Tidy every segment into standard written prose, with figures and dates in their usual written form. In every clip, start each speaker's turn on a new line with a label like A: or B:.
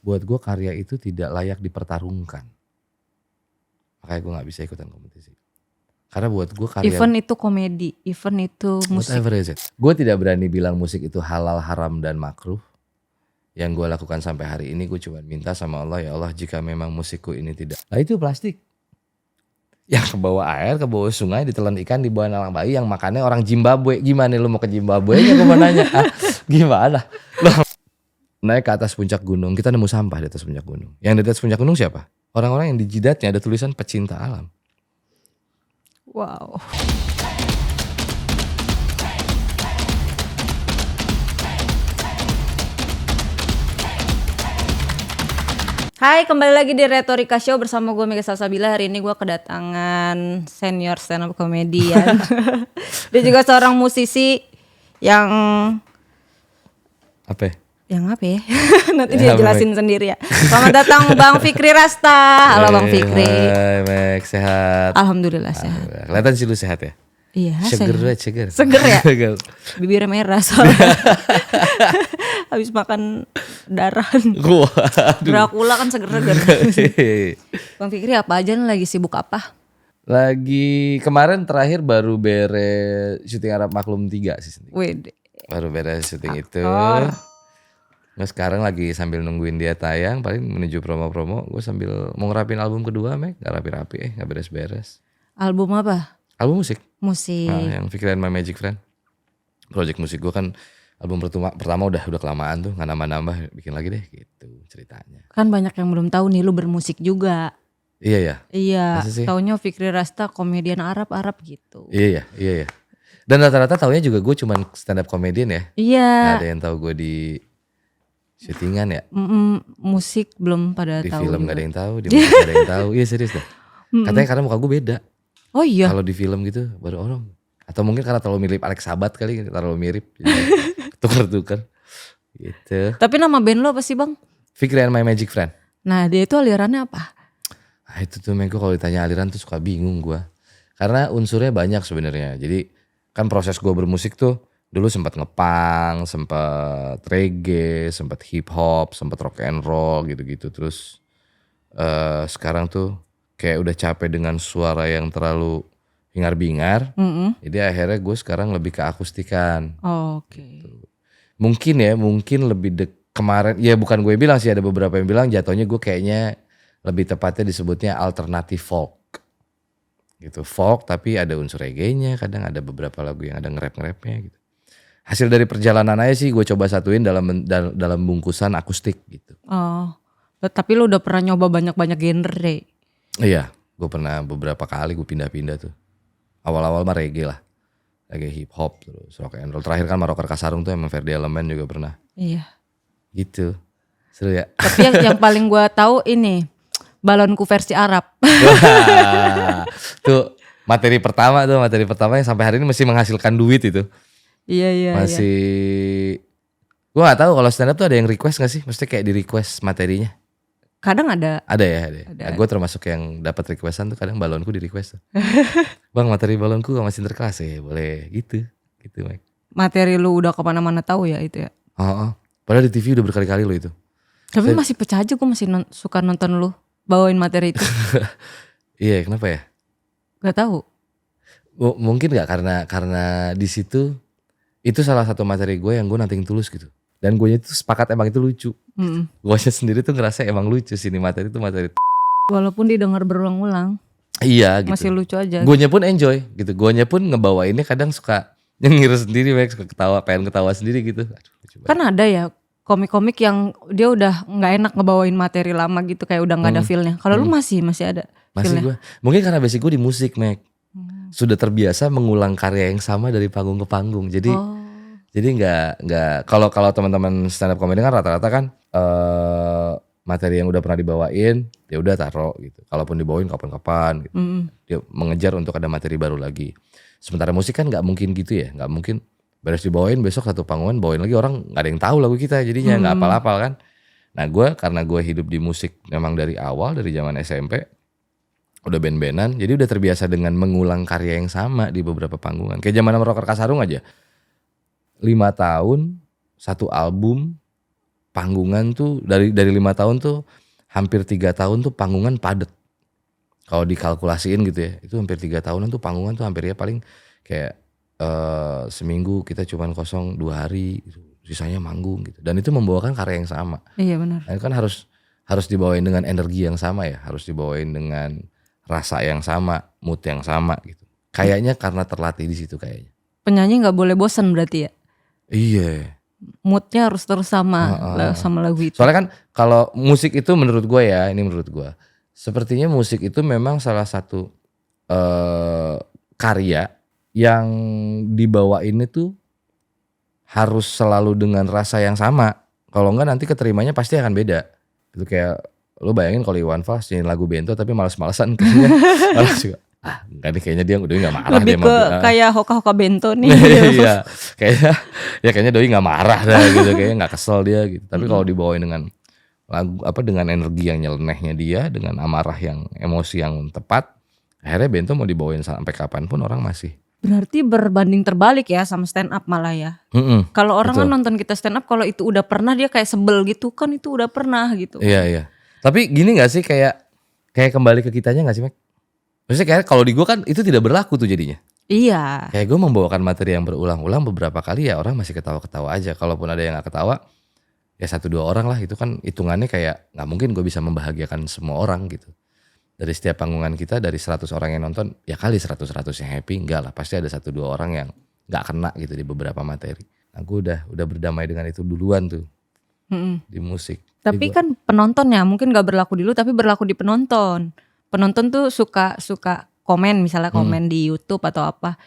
A: buat gue karya itu tidak layak dipertarungkan. Makanya gue gak bisa ikutan kompetisi. Karena buat gue karya,
B: Even itu komedi, even itu musik.
A: whatever is it. Gue tidak berani bilang musik itu halal, haram, dan makruh. Yang gue lakukan sampai hari ini, gue cuma minta sama Allah, ya Allah, jika memang musikku ini tidak, nah itu plastik. Yang ke bawah air, ke bawah sungai, ditelan ikan, dibawa anak bayi, yang makannya orang Zimbabwe. Gimana lu mau ke Zimbabwe-nya, gue mau nanya. Gimana? Loh, naik ke atas puncak gunung, kita nemu sampah di atas puncak gunung. Yang di atas puncak gunung siapa? Orang-orang yang di jidatnya ada tulisan pecinta alam.
B: Wow. Hai, kembali lagi di Retorika Show bersama gue Mega Salsabila. Hari ini gue kedatangan senior stand up comedian. Dia juga seorang musisi yang
A: Apa?
B: Yang apa ya? Nanti dia jelasin sendiri ya. Selamat datang Bang Fikri Rasta. Halo Bang Fikri.
A: Hai Mek, sehat?
B: Alhamdulillah sehat.
A: Kelihatan sih lu sehat ya?
B: Iya,
A: Seger.
B: Seger ya?
A: Seger.
B: Bibirnya merah soalnya. Habis makan darahan. Dracula kan seger-seger. Bang Fikri apa aja nih, lagi sibuk apa?
A: Lagi kemarin terakhir baru beres syuting Arab Maklum 3 sih.
B: Wede.
A: Baru beres syuting itu. Nah sekarang lagi sambil nungguin dia tayang, paling menuju promo-promo. Gue sambil mau ngerapin album kedua, Mek. Gak rapi-rapi, gak beres-beres.
B: Album apa?
A: Album musik.
B: Musik.
A: Nah, yang Fikri and My Magic Friend. Project musik gue kan album pertama udah kelamaan tuh, nggak nambah-nambah, bikin lagi deh gitu ceritanya.
B: Kan banyak yang belum tahu nih lu bermusik juga.
A: Iya ya.
B: Iya. Taunya Fikri Rasta komedian Arab gitu.
A: Iya ya. Dan rata-rata taunya juga gue cuman stand up comedian ya.
B: Iya.
A: Gak ada yang tahu gue di syutingan ya.
B: Musik belum pada
A: di
B: tahu.
A: Di film
B: juga.
A: gak ada yang tahu, di musik gak ada yang tahu. Iya serius dah. Katanya karena muka gue beda.
B: Oh iya.
A: Kalau di film gitu baru orang. Atau mungkin karena terlalu mirip Alex Sabat kali, terlalu mirip. Tukar-tukar gitu.
B: Tapi nama band lo apa sih Bang?
A: Fikri and My Magic Friend.
B: Nah dia itu alirannya apa?
A: Nah itu tuh Mengko kalau ditanya aliran tuh suka bingung gue. Karena unsurnya banyak sebenarnya. Jadi kan proses gue bermusik tuh dulu sempat ngepunk, sempat reggae, sempat hip hop, sempat rock and roll gitu-gitu. Terus sekarang tuh kayak udah capek dengan suara yang terlalu hingar-bingar. Jadi akhirnya gue sekarang lebih ke akustikan.
B: Oke.
A: Gitu. Mungkin lebih kemarin, ya bukan gue bilang sih, ada beberapa yang bilang jatuhnya gue kayaknya lebih tepatnya disebutnya alternatif folk. Gitu, folk tapi ada unsur reggae-nya, kadang ada beberapa lagu yang ada nge-rap-nge-rapnya gitu. Hasil dari perjalanan aja sih gue coba satuin dalam bungkusan akustik gitu.
B: Oh, tapi lu udah pernah nyoba banyak-banyak genre?
A: Iya, gue pernah beberapa kali gue pindah-pindah tuh. Awal-awal mah reggae lah. Reggae hip hop terus rock and roll. Terakhir kan Maroker Kasarung tuh emang Ferdi Elemen juga pernah.
B: Iya.
A: Gitu. Seru ya.
B: Tapi yang paling gue tahu ini balonku versi Arab.
A: Tuh materi pertama yang sampai hari ini masih menghasilkan duit itu.
B: Iya.
A: Masih. Gue nggak tahu kalau stand up tuh ada yang request nggak sih? Maksudnya kayak di request materinya.
B: Kadang ada.
A: Ada ya. Nah, gue termasuk yang dapat requestan tuh, kadang balonku di request tuh. Bang, materi balonku gak masih interkelas ya, boleh gitu Mike.
B: Materi lu udah kemana-mana tahu ya itu ya.
A: Padahal di TV udah berkali-kali lo itu.
B: Tapi masih pecah aja, gue masih suka nonton lu bawain materi itu.
A: Iya, kenapa ya?
B: Gak tahu.
A: Mungkin gak karena di situ itu salah satu materi gue yang gue nanting tulus gitu. Dan gue itu sepakat emang itu lucu. Gue sendiri tuh ngerasa emang lucu sih ini materi itu materi.
B: Walaupun didengar berulang-ulang.
A: Iya gitu.
B: Masih lucu aja.
A: Guanya pun enjoy gitu. Guanya pun ngebawainnya kadang suka nyengir sendiri, suka ketawa, pengen ketawa sendiri gitu. Aduh,
B: kan ada ya komik-komik yang dia udah nggak enak ngebawain materi lama gitu, kayak udah nggak ada feel-nya. Kalau lu masih ada.
A: Masih gue. Mungkin karena basic gue di musik, Mek. Sudah terbiasa mengulang karya yang sama dari panggung ke panggung. Jadi nggak kalau teman-teman stand up comedy kan rata-rata kan materi yang udah pernah dibawain dia udah taruh gitu. Kalaupun dibawain kapan-kapan gitu. Dia mengejar untuk ada materi baru lagi. Sementara musik kan nggak mungkin gitu ya, nggak mungkin beres dibawain besok satu panggungan bawain lagi, orang nggak ada yang tahu lagu kita, jadinya nggak apal-apal kan. Nah karena gue hidup di musik memang dari awal, dari zaman SMP udah band-bandan, jadi udah terbiasa dengan mengulang karya yang sama di beberapa panggungan. Kayak zaman Maroker Kasarung aja. 5 tahun, 1 album, panggungan tuh dari 5 tahun tuh hampir 3 tahun tuh panggungan padet. Kalau dikalkulasiin gitu ya, itu hampir 3 tahunan tuh panggungan tuh hampir ya paling kayak seminggu kita cuman kosong 2 hari gitu, sisanya manggung gitu. Dan itu membawakan karya yang sama.
B: Iya benar.
A: Nah, itu kan harus dibawain dengan energi yang sama ya, harus dibawain dengan rasa yang sama, mood yang sama gitu. Kayaknya karena terlatih di situ kayaknya.
B: Penyanyi nggak boleh bosan berarti ya?
A: Iya.
B: Moodnya harus terus sama sama lagu itu.
A: Soalnya kan kalau musik itu menurut gue ya, ini menurut gue, sepertinya musik itu memang salah satu karya yang dibawain itu harus selalu dengan rasa yang sama. Kalau enggak nanti keterimanya pasti akan beda. Itu kayak lo bayangin kalau Iwan Fals nyanyiin lagu Bento tapi males-malesan kayaknya malas juga. Enggak nih kayaknya dia udah nggak marah.
B: Lebih
A: dia
B: ke kayak hoka-hoka Bento nih.
A: Iya, kayaknya Doi nggak marah dah gitu, kayaknya nggak kesel dia gitu. Tapi kalau dibawain dengan lagu dengan energi yang nyelenehnya dia, dengan amarah yang emosi yang tepat, akhirnya Bento mau dibawain sampai kapanpun orang masih.
B: Berarti berbanding terbalik ya sama stand up malah ya. Kalau orang kan nonton kita stand up, kalau itu udah pernah dia kayak sebel gitu kan, itu udah pernah gitu.
A: Iya. Tapi gini nggak sih kayak kembali ke kitanya nggak sih, Mek? Maksudnya kayak kalau di gue kan itu tidak berlaku tuh jadinya.
B: Iya.
A: Kayak gue membawakan materi yang berulang-ulang beberapa kali ya orang masih ketawa-ketawa aja. Kalaupun ada yang gak ketawa ya 1-2 orang lah, itu kan hitungannya kayak gak mungkin gue bisa membahagiakan semua orang gitu. Dari setiap panggungan kita dari 100 orang yang nonton ya kali 100 yang happy, enggak lah, pasti ada 1-2 orang yang gak kena gitu di beberapa materi. Nah gue udah berdamai dengan itu duluan tuh di musik.
B: Tapi kan penontonnya mungkin gak berlaku di lu tapi berlaku di penonton. Penonton tuh suka komen, misalnya komen di YouTube atau apa,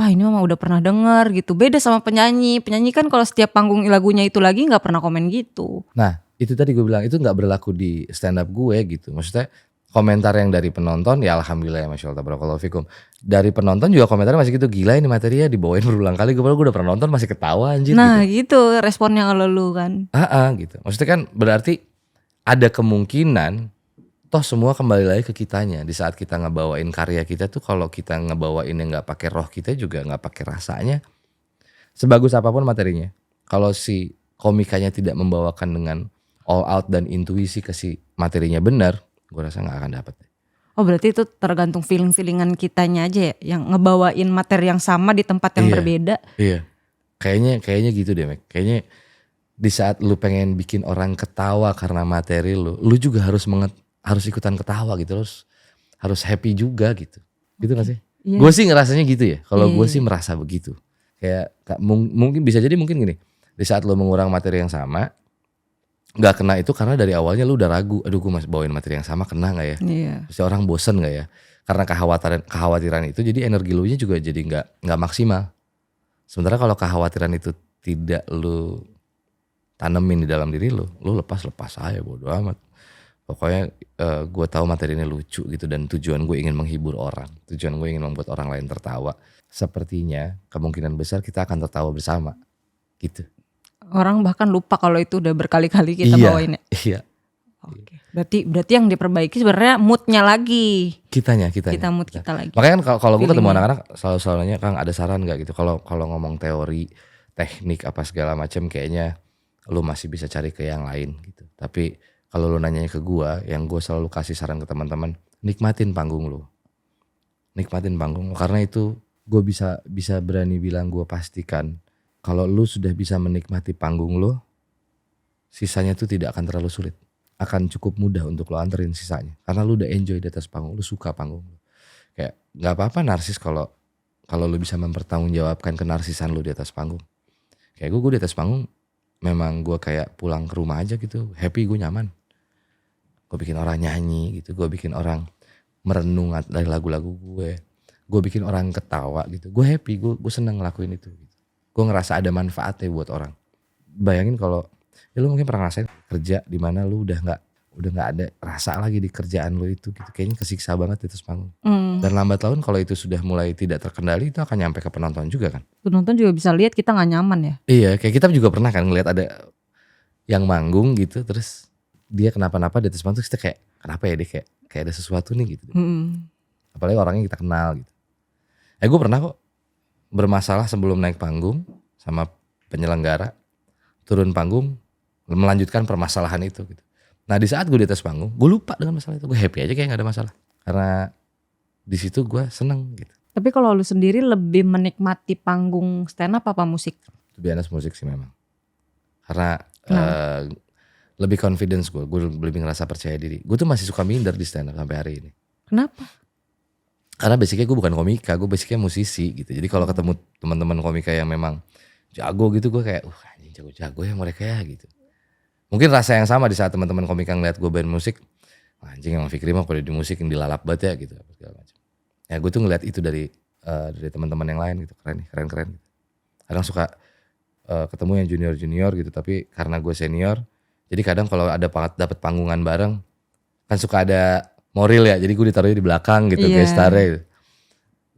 B: ini mah udah pernah denger gitu. Beda sama penyanyi kan kalau setiap panggung lagunya itu lagi nggak pernah komen gitu.
A: Nah itu tadi gue bilang itu nggak berlaku di stand up gue gitu. Maksudnya komentar yang dari penonton ya alhamdulillah ya masyaallah tabarakallahu fikum. Dari penonton juga komentarnya masih gitu, gila ini materinya dibawain berulang kali, gue udah pernah nonton masih ketawa anjir.
B: Nah gitu responnya kalau lu kan.
A: Gitu. Maksudnya kan berarti ada kemungkinan toh semua kembali lagi ke kitanya. Di saat kita ngebawain karya kita tuh, kalau kita ngebawain yang nggak pakai roh kita juga nggak pakai rasanya, sebagus apapun materinya, kalau si komikanya tidak membawakan dengan all out dan intuisi ke si materinya benar, gue rasa nggak akan dapet.
B: Oh berarti itu tergantung feeling-feelingan kitanya aja ya, yang ngebawain materi yang sama di tempat yang berbeda.
A: Iya, kayaknya gitu deh, Mek. Kayaknya di saat lu pengen bikin orang ketawa karena materi lu juga harus ikutan ketawa gitu, harus happy juga gitu gak sih? Yeah. Gue sih ngerasanya gitu ya. Kalau gue sih merasa begitu. Kayak mungkin bisa jadi mungkin gini, di saat lo mengurang materi yang sama, nggak kena itu karena dari awalnya lu udah ragu, aduh gue masih bawain materi yang sama kena nggak ya?
B: Iya.
A: Terus orang bosen nggak ya? Karena kekhawatiran itu, jadi energi lu nya juga jadi nggak maksimal. Sementara kalau kekhawatiran itu tidak lu tanemin di dalam diri lu lepas aja bodo amat. Pokoknya gue tahu materi ini lucu gitu dan tujuan gue ingin menghibur orang, tujuan gue ingin membuat orang lain tertawa. Sepertinya kemungkinan besar kita akan tertawa bersama gitu.
B: Orang bahkan lupa kalau itu udah berkali-kali kita bawain ya.
A: Iya.
B: Oke. Berarti yang diperbaiki sebenarnya moodnya lagi.
A: Kitanya.
B: Mood kita lagi.
A: Makanya kan kalau gue ketemu anak-anak selalu nanya, Kang ada saran nggak gitu? Kalau ngomong teori, teknik apa segala macam, kayaknya lu masih bisa cari ke yang lain gitu. Tapi kalau lu nanyanya ke gua, yang gua selalu kasih saran ke teman-teman, nikmatin panggung lu. Karena itu gua bisa berani bilang, gua pastikan kalau lu sudah bisa menikmati panggung lu, sisanya tuh tidak akan terlalu sulit. Akan cukup mudah untuk lo anterin sisanya. Karena lu udah enjoy di atas panggung, lu suka panggung lu. Kayak nggak apa-apa narsis kalau lu bisa mempertanggungjawabkan kenarsisan lu di atas panggung. Kayak gue di atas panggung memang gue kayak pulang ke rumah aja gitu, happy, gue nyaman. Gue bikin orang nyanyi gitu, gue bikin orang merenung dari lagu-lagu gue bikin orang ketawa gitu, gue happy, gue seneng ngelakuin itu gitu. Gue ngerasa ada manfaatnya buat orang. Bayangin kalau lu mungkin pernah ngerasain kerja di mana lu udah nggak ada rasa lagi di kerjaan lu itu gitu, kayaknya kesiksa banget di atas panggung. Dan lambat laun kalau itu sudah mulai tidak terkendali, itu akan nyampe ke penonton juga kan.
B: Penonton juga bisa lihat kita nggak nyaman ya.
A: Iya, kayak kita juga pernah kan ngelihat ada yang manggung gitu, terus dia kenapa-napa di atas panggung, terus kita kayak kenapa ya dia kayak ada sesuatu nih gitu. Apalagi orangnya kita kenal gitu. Gue pernah kok bermasalah sebelum naik panggung sama penyelenggara, turun panggung melanjutkan permasalahan itu gitu. Nah di saat gue di atas panggung, gue lupa dengan masalah itu, gue happy aja kayak gak ada masalah. Karena di situ gue seneng gitu.
B: Tapi kalau lu sendiri lebih menikmati panggung stand up apa musik?
A: Biasa musik sih memang. Karena lebih confidence gue lebih ngerasa percaya diri. Gue tuh masih suka minder di stand up sampai hari ini.
B: Kenapa?
A: Karena basicnya gue bukan komika, gue basicnya musisi gitu. Jadi kalau ketemu teman-teman komika yang memang jago gitu, gue kayak, anjing jago-jago ya mereka ya gitu. Mungkin rasa yang sama di saat teman-teman komika ngeliat gue band musik, anjing emang Fikri mah kalau di musik yang dilalap banget ya gitu. Segala macam. Ya gue tuh ngeliat itu dari teman-teman yang lain gitu, keren. Gitu. Kadang suka ketemu yang junior gitu, tapi karena gue senior, jadi kadang kalau ada dapat panggungan bareng, kan suka ada moral ya, jadi gue ditaruhnya di belakang gitu, guest star gitu.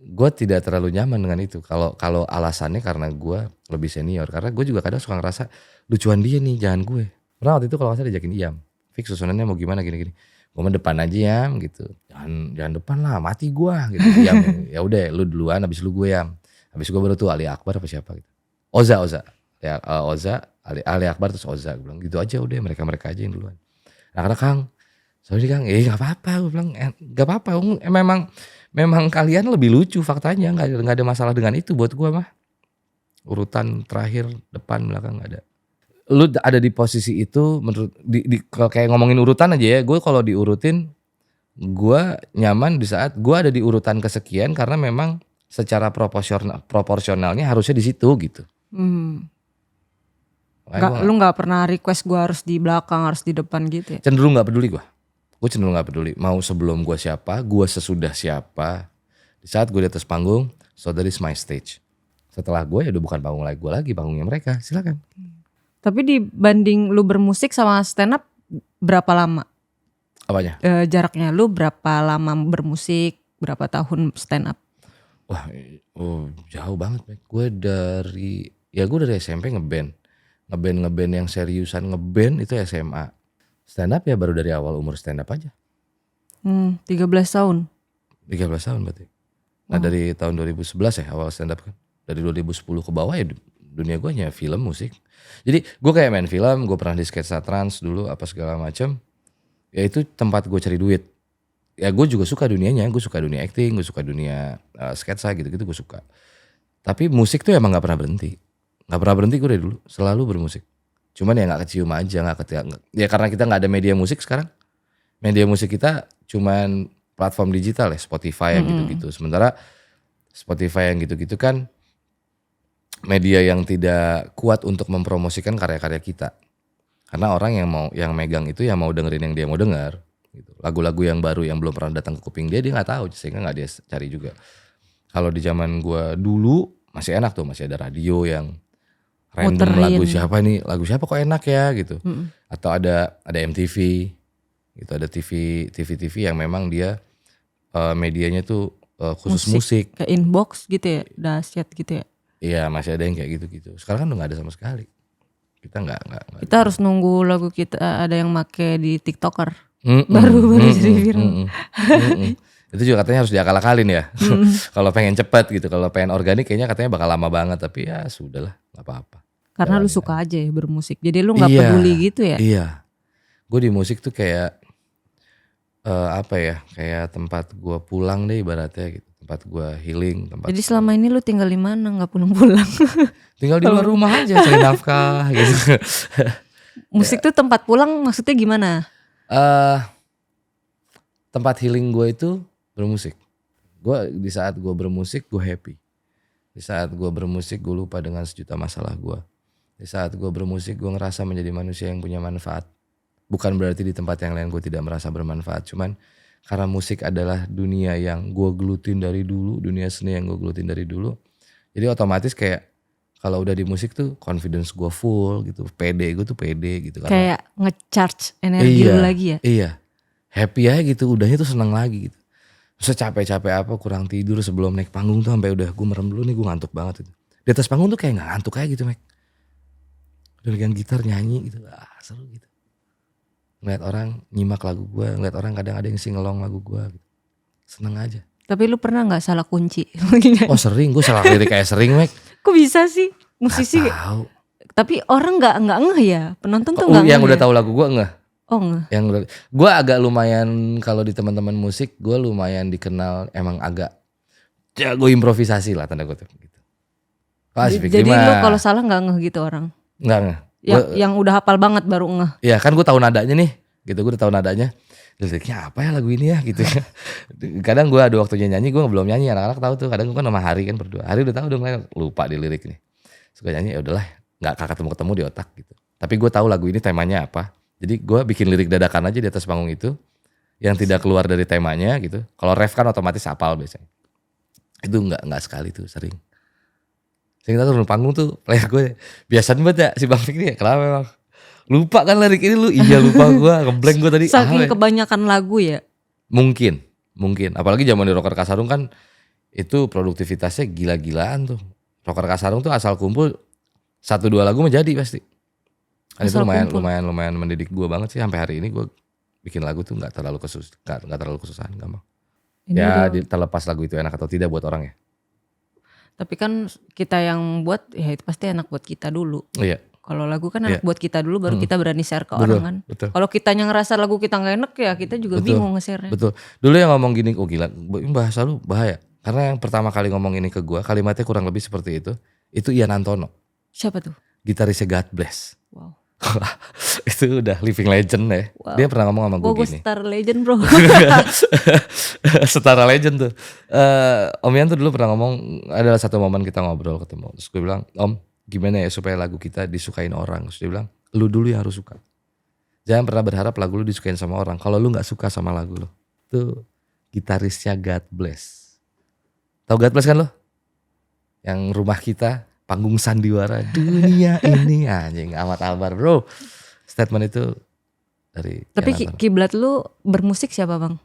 A: Gue tidak terlalu nyaman dengan itu. Kalau alasannya karena gue lebih senior, karena gue juga kadang suka ngerasa lucuan dia nih, jangan gue. Pernah waktu itu kalau nggak salah diajakin Iyam, fix susunannya mau gimana gini. Gue mau depan aja Yam gitu, jangan depan lah, mati gue gitu. Yam, ya udah lu duluan, habis lu gue Yam, habis gue baru tuh Ali Akbar apa siapa gitu. Oza, ya Ali Akbar terus Oza, gue bilang gitu aja udah mereka aja yang duluan. Nah karena Kang, soalnya Kang, nggak apa-apa, gue bilang nggak apa-apa, memang kalian lebih lucu faktanya, nggak ada masalah dengan itu buat gue mah. Urutan terakhir depan belakang nggak ada. Lu ada di posisi itu menurut kalau kayak ngomongin urutan aja ya, gue kalau diurutin gue nyaman di saat gue ada di urutan kesekian karena memang secara proporsionalnya harusnya di situ gitu.
B: Lu nggak pernah request gue harus di belakang, harus di depan gitu ya?
A: Cenderung nggak peduli gue cenderung nggak peduli mau sebelum gue siapa, gue sesudah siapa. Di saat gue di atas panggung, so that is my stage. Setelah gue ya udah bukan panggung gue lagi, panggungnya mereka, silakan.
B: Tapi dibanding lu bermusik sama stand up berapa lama?
A: Apanya?
B: Jaraknya lu berapa lama bermusik, berapa tahun stand up?
A: Wah, jauh banget. Gue dari SMP ngeband yang seriusan ngeband itu SMA. Stand up ya baru dari awal umur stand up aja.
B: 13 tahun.
A: 13 tahun berarti. Nah dari tahun 2011 ya awal stand up kan. Dari 2010 ke bawah ya dunia gue hanya film, musik. Jadi gue kayak main film, gue pernah di sketsa trans dulu apa segala macam. Ya itu tempat gue cari duit. Ya gue juga suka dunianya, gue suka dunia acting, gue suka dunia sketsa gitu-gitu gue suka. Tapi musik tuh emang gak pernah berhenti. Gak pernah berhenti gue dari dulu, selalu bermusik. Cuman ya gak kecium aja, ya karena kita gak ada media musik sekarang. Media musik kita cuman platform digital ya, Spotify yang gitu-gitu. Sementara Spotify yang gitu-gitu kan media yang tidak kuat untuk mempromosikan karya-karya kita. Karena orang yang megang itu ya mau dengerin yang dia mau denger. Gitu. Lagu-lagu yang baru yang belum pernah datang ke kuping dia gak tahu, sehingga gak dia cari juga. Kalau di zaman gue dulu masih enak tuh, masih ada radio yang random lagu siapa kok enak ya gitu. Atau ada MTV gitu, ada TV yang memang dia medianya tuh khusus musik.
B: Kayak Inbox gitu ya, dahsyat gitu ya.
A: Iya masih ada yang kayak gitu. Sekarang kan udah gak ada sama sekali. Kita
B: kita harus nunggu lagu kita ada yang make di TikToker. Baru jadi viral.
A: Itu juga katanya harus diakal-akalin ya. Kalau pengen cepat gitu, kalau pengen organik kayaknya katanya bakal lama banget, tapi ya sudahlah, nggak apa-apa.
B: Karena lu suka aja ya bermusik, jadi lu nggak peduli gitu ya?
A: Iya, gue di musik tuh kayak kayak tempat gue pulang deh ibaratnya gitu, tempat gue healing.
B: Jadi selama ini lu tinggal di mana? Nggak pulang-pulang?
A: Tinggal di luar rumah aja, cari nafkah gitu.
B: Musik tuh tempat pulang maksudnya gimana?
A: Tempat healing gue itu bermusik. Di saat gue bermusik gue happy. Di saat gue bermusik gue lupa dengan sejuta masalah gue. Di saat gue bermusik gue ngerasa menjadi manusia yang punya manfaat. Bukan berarti di tempat yang lain gue tidak merasa bermanfaat. Cuman karena musik adalah dunia yang gue gelutin dari dulu. Dunia seni yang gue gelutin dari dulu. Jadi otomatis kayak kalau udah di musik tuh confidence gue full gitu. Gue tuh pede gitu.
B: Kayak nge-charge energi lu lagi ya?
A: Iya. Happy aja gitu. Udahnya tuh seneng lagi gitu. Secapek-capek apa kurang tidur sebelum naik panggung tuh sampai udah gue merem dulu nih, gue ngantuk banget gitu. Di atas panggung tuh kayak gak ngantuk aja gitu Mek. Udah pegang gitar nyanyi gitu, seru gitu. Ngeliat orang nyimak lagu gue, ngeliat orang kadang ada yang singelong lagu gue gitu. Seneng aja.
B: Tapi lu pernah gak salah kunci?
A: Oh sering, gue salah lirik kayak sering Mek.
B: Kok bisa sih musisi?
A: Tahu.
B: Tapi orang nggak ngeh ya, penonton tuh nggak ngeh
A: Yang udah
B: ya?
A: tahu lagu gue enggak.
B: Oh ngeh.
A: Yang gue agak lumayan kalau di teman-teman musik gue lumayan dikenal emang agak jago improvisasi lah tanda kutip gitu.
B: Jadi lu kalau salah nggak ngeh gitu orang?
A: Nggak.
B: Yang udah hafal banget baru ngeh.
A: Ya kan gue tahu nadanya nih, gitu gue udah tahu nadanya. Liriknya apa ya lagu ini ya gitu. Kadang gue ada waktunya nyanyi gue belum nyanyi, anak-anak tahu tuh. Kadang gue kan sama Hari kan berdua. Hari udah tahu dong, lupa di lirik nih. Suka nyanyi ya udahlah, nggak ketemu di otak gitu. Tapi gue tahu lagu ini temanya apa. Jadi gue bikin lirik dadakan aja di atas panggung itu yang tidak keluar dari temanya gitu. Kalau ref kan otomatis hafal biasanya. Itu nggak sekali tuh, sering. Sering turun panggung tuh player gue biasanya banget ya si Bang Fikri ya. Kenapa memang? Lupa kan lirik ini lu? Iya lupa gue, ngeblank gue tadi.
B: Saking kebanyakan lagu ya?
A: Mungkin. Apalagi zaman di Rocker Kasarung kan itu produktivitasnya gila-gilaan tuh. Rocker Kasarung tuh asal kumpul 1-2 lagu menjadi pasti. Kan itu lumayan mendidik gue banget sih sampai hari ini gue bikin lagu tuh nggak terlalu kesusahan, gampang. Ya terlepas lagu itu enak atau tidak buat orang ya.
B: Tapi kan kita yang buat ya itu pasti enak buat kita dulu.
A: Iya.
B: Kalau lagu kan enak buat kita dulu baru kita berani share ke orang kan.
A: Betul.
B: Kalau kitanya ngerasa lagu kita nggak enak ya kita juga bingung nge-share-nya.
A: Betul. Dulu yang ngomong gini, oh gila, bahasa lu bahaya. Karena yang pertama kali ngomong ini ke gue, kalimatnya kurang lebih seperti itu Ian Antono.
B: Siapa tuh?
A: Gitarisnya God Bless.
B: Wow.
A: Itu udah living legend ya. Wow. Dia pernah ngomong sama gue gini.
B: Gue star legend bro.
A: Setara legend tuh. Om Ian tuh dulu pernah ngomong, adalah satu momen kita ngobrol ketemu. Terus gue bilang, Om gimana ya supaya lagu kita disukain orang. Terus dia bilang, lu dulu yang harus suka. Jangan pernah berharap lagu lu disukain sama orang. Kalau lu gak suka sama lagu lu. Itu gitarisnya God Bless. Tahu God Bless kan lo? Yang rumah kita, panggung sandiwara dunia ini. Anjing Ahmad Albar bro. Statement itu dari.
B: Tapi kiblat lu bermusik siapa bang?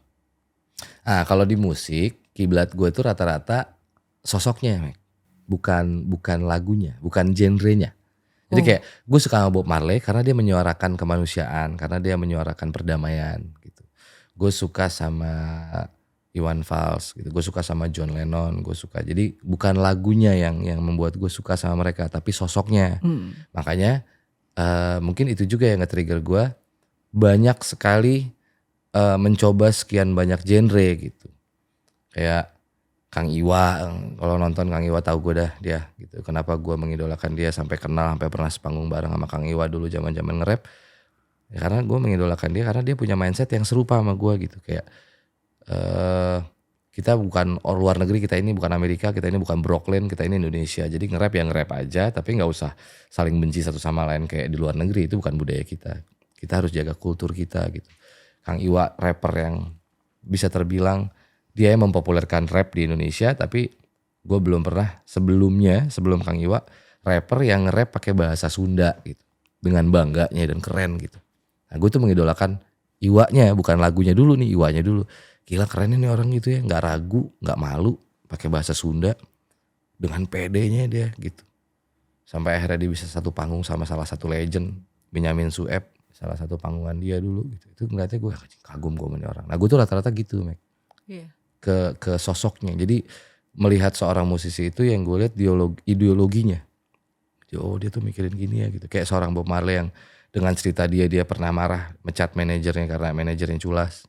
A: Kalau di musik kiblat gue tuh rata-rata sosoknya, Mek. Bukan lagunya, bukan genrenya. Jadi kayak gue suka sama Bob Marley karena dia menyuarakan kemanusiaan, karena dia menyuarakan perdamaian gitu. Gue suka sama Iwan Fals gitu. Gue suka sama John Lennon, gue suka. Jadi bukan lagunya yang membuat gue suka sama mereka, tapi sosoknya. Makanya mungkin itu juga yang nge-trigger gue banyak sekali mencoba sekian banyak genre gitu. Kayak Kang Iwa, kalau nonton Kang Iwa tahu gue dah dia gitu. Kenapa gue mengidolakan dia sampai kenal, sampai pernah sepanggung bareng sama Kang Iwa dulu zaman-zaman nge-rap. Ya, karena gue mengidolakan dia karena dia punya mindset yang serupa sama gue gitu. Kayak kita bukan luar negeri, kita ini bukan Amerika, kita ini bukan Brooklyn, kita ini Indonesia. Jadi nge-rap ya nge-rap aja, tapi nggak usah saling benci satu sama lain kayak di luar negeri. Itu bukan budaya kita. Kita harus jaga kultur kita gitu. Kang Iwa rapper yang bisa terbilang dia yang mempopulerkan rap di Indonesia, tapi gue belum pernah sebelum Kang Iwa rapper yang nge-rap pakai bahasa Sunda gitu dengan bangganya dan keren gitu. Nah gue tuh mengidolakan Iwanya, bukan lagunya dulu nih, Iwanya dulu. Gila keren nih orang gitu ya, nggak ragu, nggak malu pakai bahasa Sunda dengan pedenya dia gitu. Sampai akhirnya dia bisa satu panggung sama salah satu legend Benyamin Sueb, salah satu panggungan dia dulu gitu. Itu ngeliatnya gue kagum gue sama orang. Nah gue tuh rata-rata gitu, Mek.
B: Iya.
A: Ke sosoknya. Jadi melihat seorang musisi itu yang gue lihat ideologinya. Oh dia tuh mikirin gini ya gitu. Kayak seorang Bob Marley yang dengan cerita dia pernah marah mecat manajernya karena manajernya culas.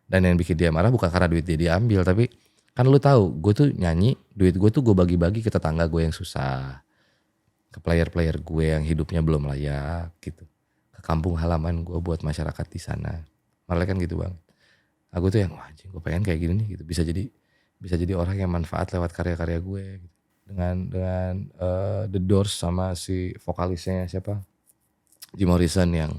A: Dan yang bikin dia marah bukan karena duit dia diambil, tapi kan lu tahu gue tuh nyanyi, duit gue tuh gue bagi-bagi ke tetangga gue yang susah, ke player-player gue yang hidupnya belum layak gitu, ke kampung halaman gue buat masyarakat di sana. Marley kan gitu bang. Aku tuh yang wah anjing gue pengen kayak gini nih gitu, bisa jadi orang yang manfaat lewat karya-karya gue gitu. Dengan The Doors sama si vokalisnya siapa, Jim Morrison yang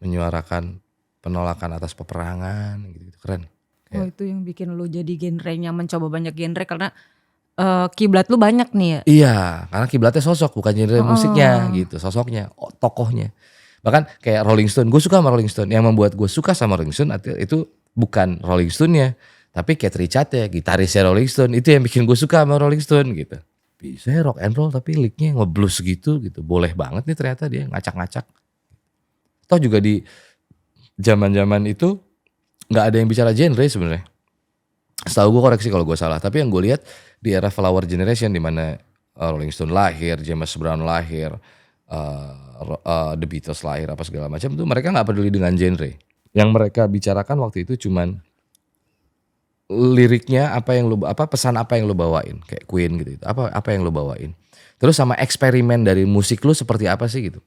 A: menyuarakan penolakan atas peperangan gitu keren.
B: Oh itu yang bikin lu jadi genrenya mencoba banyak genre karena kiblat lu banyak nih ya.
A: Iya karena kiblatnya sosok bukan genre musiknya gitu, sosoknya, tokohnya. Bahkan kayak Rolling Stone, gue suka sama Rolling Stone. Yang membuat gue suka sama Rolling Stone itu bukan Rolling Stone-nya, tapi Keith Richards ya, gitarisnya Rolling Stone. Itu yang bikin gue suka sama Rolling Stone gitu. Bisa rock and roll tapi licknya nge-blues gitu. Boleh banget nih ternyata dia ngacak-ngacak. Toh juga di zaman-zaman itu gak ada yang bicara genre sebenarnya. Setahu gue, koreksi kalau gue salah. Tapi yang gue lihat di era Flower Generation di mana Rolling Stone lahir, James Brown lahir, The Beatles lahir apa segala macam tuh mereka nggak peduli dengan genre. Yang mereka bicarakan waktu itu cuman liriknya pesan apa yang lu bawain kayak Queen gitu. Apa yang lu bawain. Terus sama eksperimen dari musik lu seperti apa sih gitu.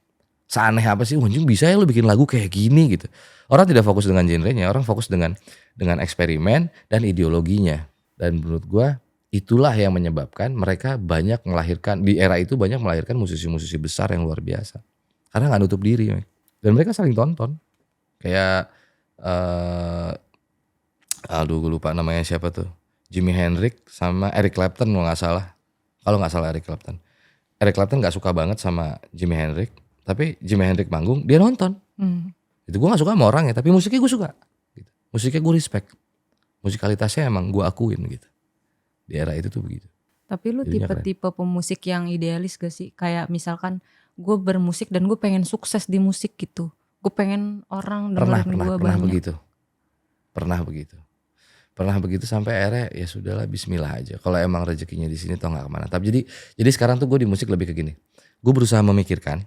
A: Seaneh apa sih anjing bisa ya lu bikin lagu kayak gini gitu. Orang tidak fokus dengan genrenya, orang fokus dengan eksperimen dan ideologinya. Dan menurut gua itulah yang menyebabkan mereka banyak melahirkan di era itu banyak melahirkan musisi-musisi besar yang luar biasa. Karena nggak nutup diri, dan mereka saling tonton. Kayak aduh gue lupa namanya siapa tuh. Jimi Hendrix sama Eric Clapton kalau nggak salah. Kalau nggak salah Eric Clapton. Eric Clapton nggak suka banget sama Jimi Hendrix, tapi Jimi Hendrix manggung dia nonton. Itu gue nggak suka sama orangnya, tapi musiknya gue suka. Gitu. Musiknya gue respect. Musikalitasnya emang gue akuin gitu. Di era itu tuh begitu.
B: Tapi lu tipe-tipe pemusik yang idealis gak sih? Kayak misalkan gue bermusik dan gue pengen sukses di musik gitu. Gue pengen orang dengerin gue banyak. Pernah begitu sampai akhirnya ya sudahlah bismillah aja. Kalau emang rezekinya di sini toh nggak kemana. Tapi jadi sekarang tuh gue di musik lebih ke gini. Gue berusaha memikirkan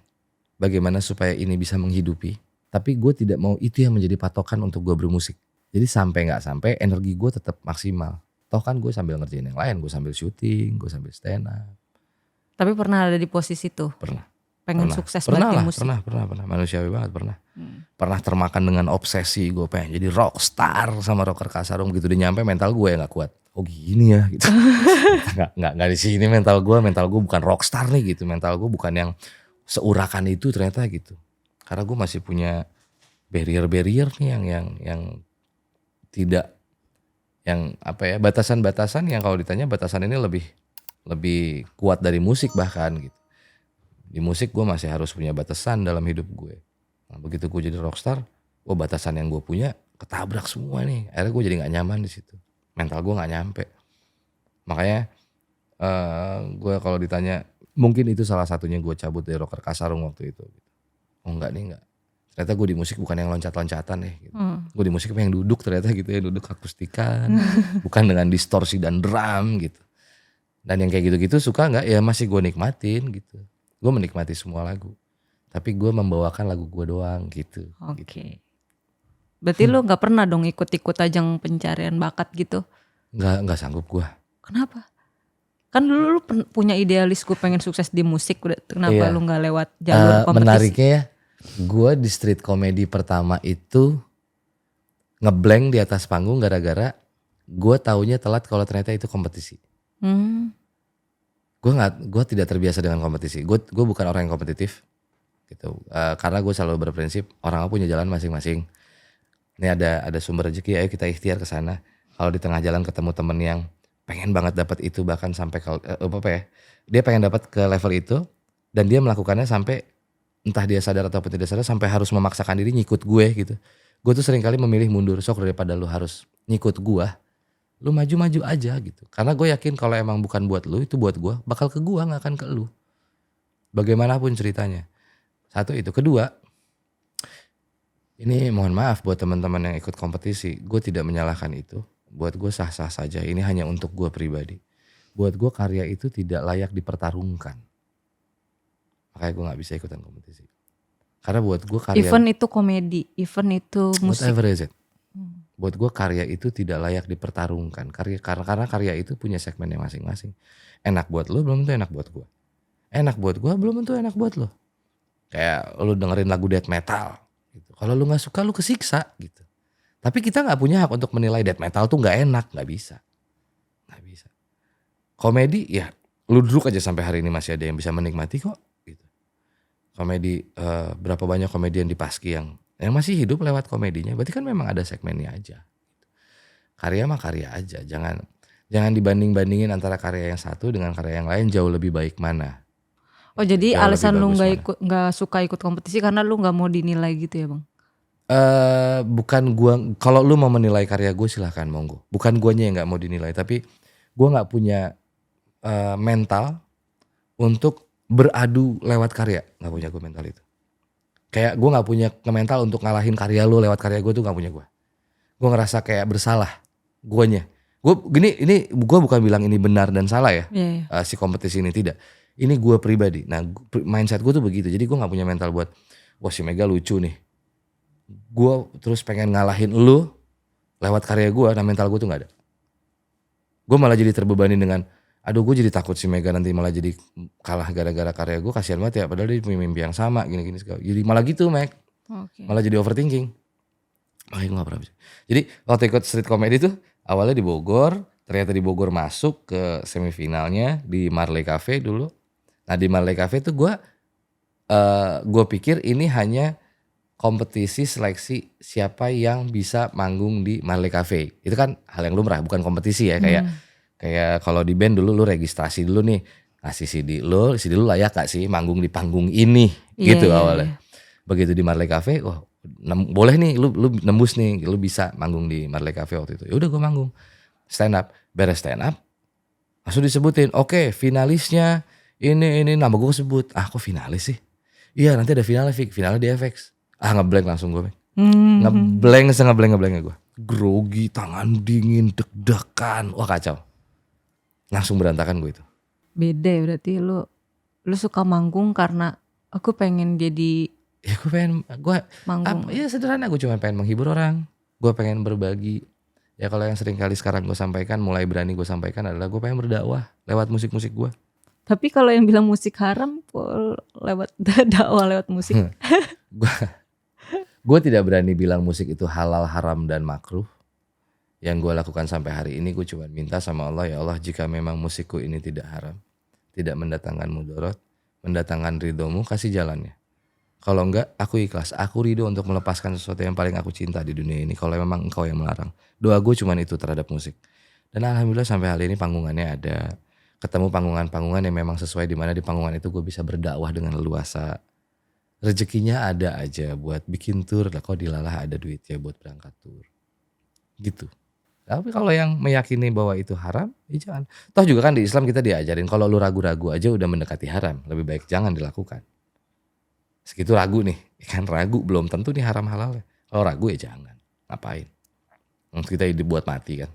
B: bagaimana supaya ini bisa menghidupi. Tapi gue tidak mau itu yang menjadi patokan untuk gue bermusik. Jadi sampai nggak sampai energi gue tetap maksimal. Toh kan gue sambil ngerjain yang lain, gue sambil syuting, gue sambil stand up. Tapi pernah ada di posisi tuh? Pengen sukses banget di musik?
A: Pernah, manusiawi banget pernah. Pernah termakan dengan obsesi, gue pengen jadi rockstar sama Rocker Kasarung gitu. Udah nyampe mental gue yang gak kuat. Oh gini ya gitu. Nggak di sini mental gue bukan rockstar nih gitu. Mental gue bukan yang seurakan itu ternyata gitu. Karena gue masih punya barrier nih yang tidak, yang batasan-batasan yang kalau ditanya batasan ini lebih kuat dari musik bahkan gitu. Di musik gue masih harus punya batasan dalam hidup gue. Nah, begitu gue jadi rockstar, batasan yang gue punya ketabrak semua nih. Akhirnya gue jadi nggak nyaman di situ. Mental gue nggak nyampe. Makanya gue kalau ditanya, mungkin itu salah satunya gue cabut dari Rocker Kasarung waktu itu. Oh enggak. Ternyata gue di musik bukan yang loncat-loncatan ya. Gitu. Gue di musik pengen duduk ternyata gitu ya, duduk akustikan, bukan dengan distorsi dan drum gitu. Dan yang kayak gitu-gitu suka nggak? Ya masih gue nikmatin gitu. Gue menikmati semua lagu, tapi gue membawakan lagu gue doang gitu.
B: Oke.
A: Gitu.
B: Berarti lu nggak pernah dong ikut-ikut ajang pencarian bakat gitu?
A: Nggak sanggup gue.
B: Kenapa? Kan dulu lu punya idealis gue pengen sukses di musik, kenapa lu nggak lewat jalur kompetisi?
A: Menariknya ya, gue di street comedy pertama itu ngeblank di atas panggung gara-gara gue taunya telat kalau ternyata itu kompetisi. Gue tidak terbiasa dengan kompetisi. Gue bukan orang yang kompetitif gitu. Karena gue selalu berprinsip orang punya jalan masing-masing. Ini ada sumber rezeki, ayo kita ikhtiar ke sana. Kalau di tengah jalan ketemu temen yang pengen banget dapat itu, bahkan sampai dia pengen dapat ke level itu dan dia melakukannya sampai entah dia sadar ataupun tidak sadar sampai harus memaksakan diri ngikut gue gitu. Gue tuh seringkali memilih mundur, sok daripada lu harus ngikut gue. Lu maju-maju aja gitu. Karena gue yakin kalau emang bukan buat lu, itu buat gue, bakal ke gue, gak akan ke lu. Bagaimanapun ceritanya. Satu itu. Kedua, ini mohon maaf buat teman-teman yang ikut kompetisi, gue tidak menyalahkan itu. Buat gue sah-sah saja, ini hanya untuk gue pribadi. Buat gue karya itu tidak layak dipertarungkan. Makanya gue gak bisa ikutan kompetisi. Karena buat gue karya...
B: Even itu komedi, even itu musik.
A: Whatever is it. Buat gue karya itu tidak layak dipertarungkan. Karena karya itu punya segmennya masing-masing. Enak buat lo belum tentu enak buat gue. Enak buat gue belum tentu enak buat lo. Kayak lo dengerin lagu death metal gitu. Kalau lo gak suka lo kesiksa gitu. Tapi kita gak punya hak untuk menilai death metal tuh gak enak. Gak bisa. Komedi ya lo duduk aja sampai hari ini masih ada yang bisa menikmati kok gitu. Komedi berapa banyak komedian di Paski yang masih hidup lewat komedinya, berarti kan memang ada segmennya aja. Karya mah karya aja, jangan dibanding-bandingin antara karya yang satu dengan karya yang lain jauh lebih baik mana.
B: Oh jadi jauh alasan lu nggak suka ikut kompetisi karena lu nggak mau dinilai gitu ya bang?
A: Bukan gua, kalau lu mau menilai karya gue silahkan monggo. Bukan guanya yang nggak mau dinilai, tapi gua nggak punya mental untuk beradu lewat karya, nggak punya gue mental itu. Kayak gue gak punya mental untuk ngalahin karya lu lewat karya gue tuh gak punya gue. Gue ngerasa kayak bersalah guanya. Gue bukan bilang ini benar dan salah ya. Si kompetisi ini tidak. Ini gue pribadi. Nah mindset gue tuh begitu. Jadi gue gak punya mental buat wah si Mega lucu nih. Gue terus pengen ngalahin lu lewat karya gue. Nah mental gue tuh gak ada. Gue malah jadi terbebani dengan aduh gue jadi takut si Mega nanti malah jadi kalah gara-gara karya gue. Kasian banget ya padahal dia punya mimpi yang sama gini-gini segala. Jadi malah gitu Meg. Malah jadi overthinking. Makanya gue gak pernah bisa. Jadi waktu ikut street comedy tuh awalnya di Bogor. Ternyata di Bogor masuk ke semifinalnya di Marley Cafe dulu. Nah di Marley Cafe tuh gue pikir ini hanya kompetisi seleksi siapa yang bisa manggung di Marley Cafe. Itu kan hal yang lumrah, bukan kompetisi ya. Kayak kalau di band dulu lu registrasi dulu nih. Ngasih CD lu layak gak sih manggung di panggung ini gitu awalnya. Begitu di Marley Cafe, wah boleh nih lu nembus nih, lu bisa manggung di Marley Cafe waktu itu. Ya udah gue manggung. Stand up, beres stand up. Langsung disebutin, oke, finalisnya ini nama gue sebut. Ah kok finalis sih? Iya nanti ada finalnya di FX. Ah ngeblank langsung gue. Ngeblank setengah-ngeblanknya gue. Grogi, tangan dingin, deg-degan. Wah kacau. Langsung berantakan gue itu.
B: Beda ya berarti lu suka manggung karena aku pengen jadi.
A: Ya gue manggung. Ya sederhana, gue cuma pengen menghibur orang. Gue pengen berbagi. Ya kalau yang sering kali sekarang gue sampaikan, mulai berani gue sampaikan adalah gue pengen berdakwah lewat musik-musik gue.
B: Tapi kalau yang bilang musik haram lewat dakwah lewat musik.
A: Gue tidak berani bilang musik itu halal, haram dan makruh. Yang gue lakukan sampai hari ini gue cuma minta sama Allah, ya Allah jika memang musikku ini tidak haram, tidak mendatangkan mudarat, mendatangkan ridhomu, kasih jalannya. Kalau enggak, aku ikhlas, aku ridho untuk melepaskan sesuatu yang paling aku cinta di dunia ini. Kalau memang engkau yang melarang. Doa gue cuma itu terhadap musik. Dan alhamdulillah sampai hari ini panggungannya ada. Ketemu panggungan-panggungan yang memang sesuai, di mana di panggungan itu gue bisa berdakwah dengan leluasa. Rezekinya ada aja buat bikin tour. Lah kok dilalah ada duitnya buat berangkat tour. Gitu. Tapi kalau yang meyakini bahwa itu haram, ya jangan. Toh juga kan di Islam kita diajarin kalau lu ragu-ragu aja udah mendekati haram. Lebih baik jangan dilakukan. Segitu ragu nih, kan ragu belum tentu nih haram halalnya. Kalau ragu ya jangan, ngapain? Kita hidup buat mati kan,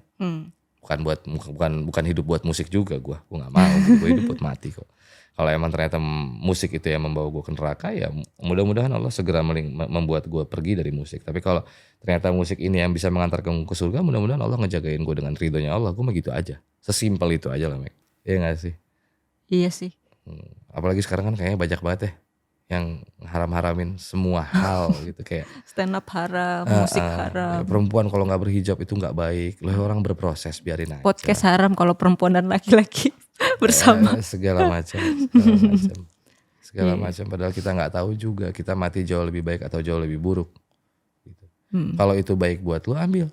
A: bukan hidup buat musik juga gue nggak mau, gue hidup buat mati kok. Kalau emang ternyata musik itu yang membawa gue ke neraka, ya mudah-mudahan Allah segera membuat gue pergi dari musik. Tapi kalau ternyata musik ini yang bisa mengantarkan ke surga, mudah-mudahan Allah ngejagain gue dengan ridhonya Allah. Gue mah gitu aja, sesimpel itu aja lah Mek. Iya nggak sih?
B: Iya sih.
A: Apalagi sekarang kan kayaknya banyak banget ya yang haram-haramin semua hal gitu, kayak
B: stand up haram, musik haram.
A: Perempuan kalau nggak berhijab itu nggak baik. Loh orang berproses, biarin aja.
B: Podcast haram kalau perempuan dan laki-laki bersama.
A: Segala macam. Padahal kita nggak tahu juga kita mati jauh lebih baik atau jauh lebih buruk. Gitu. Kalau itu baik buat lu ambil,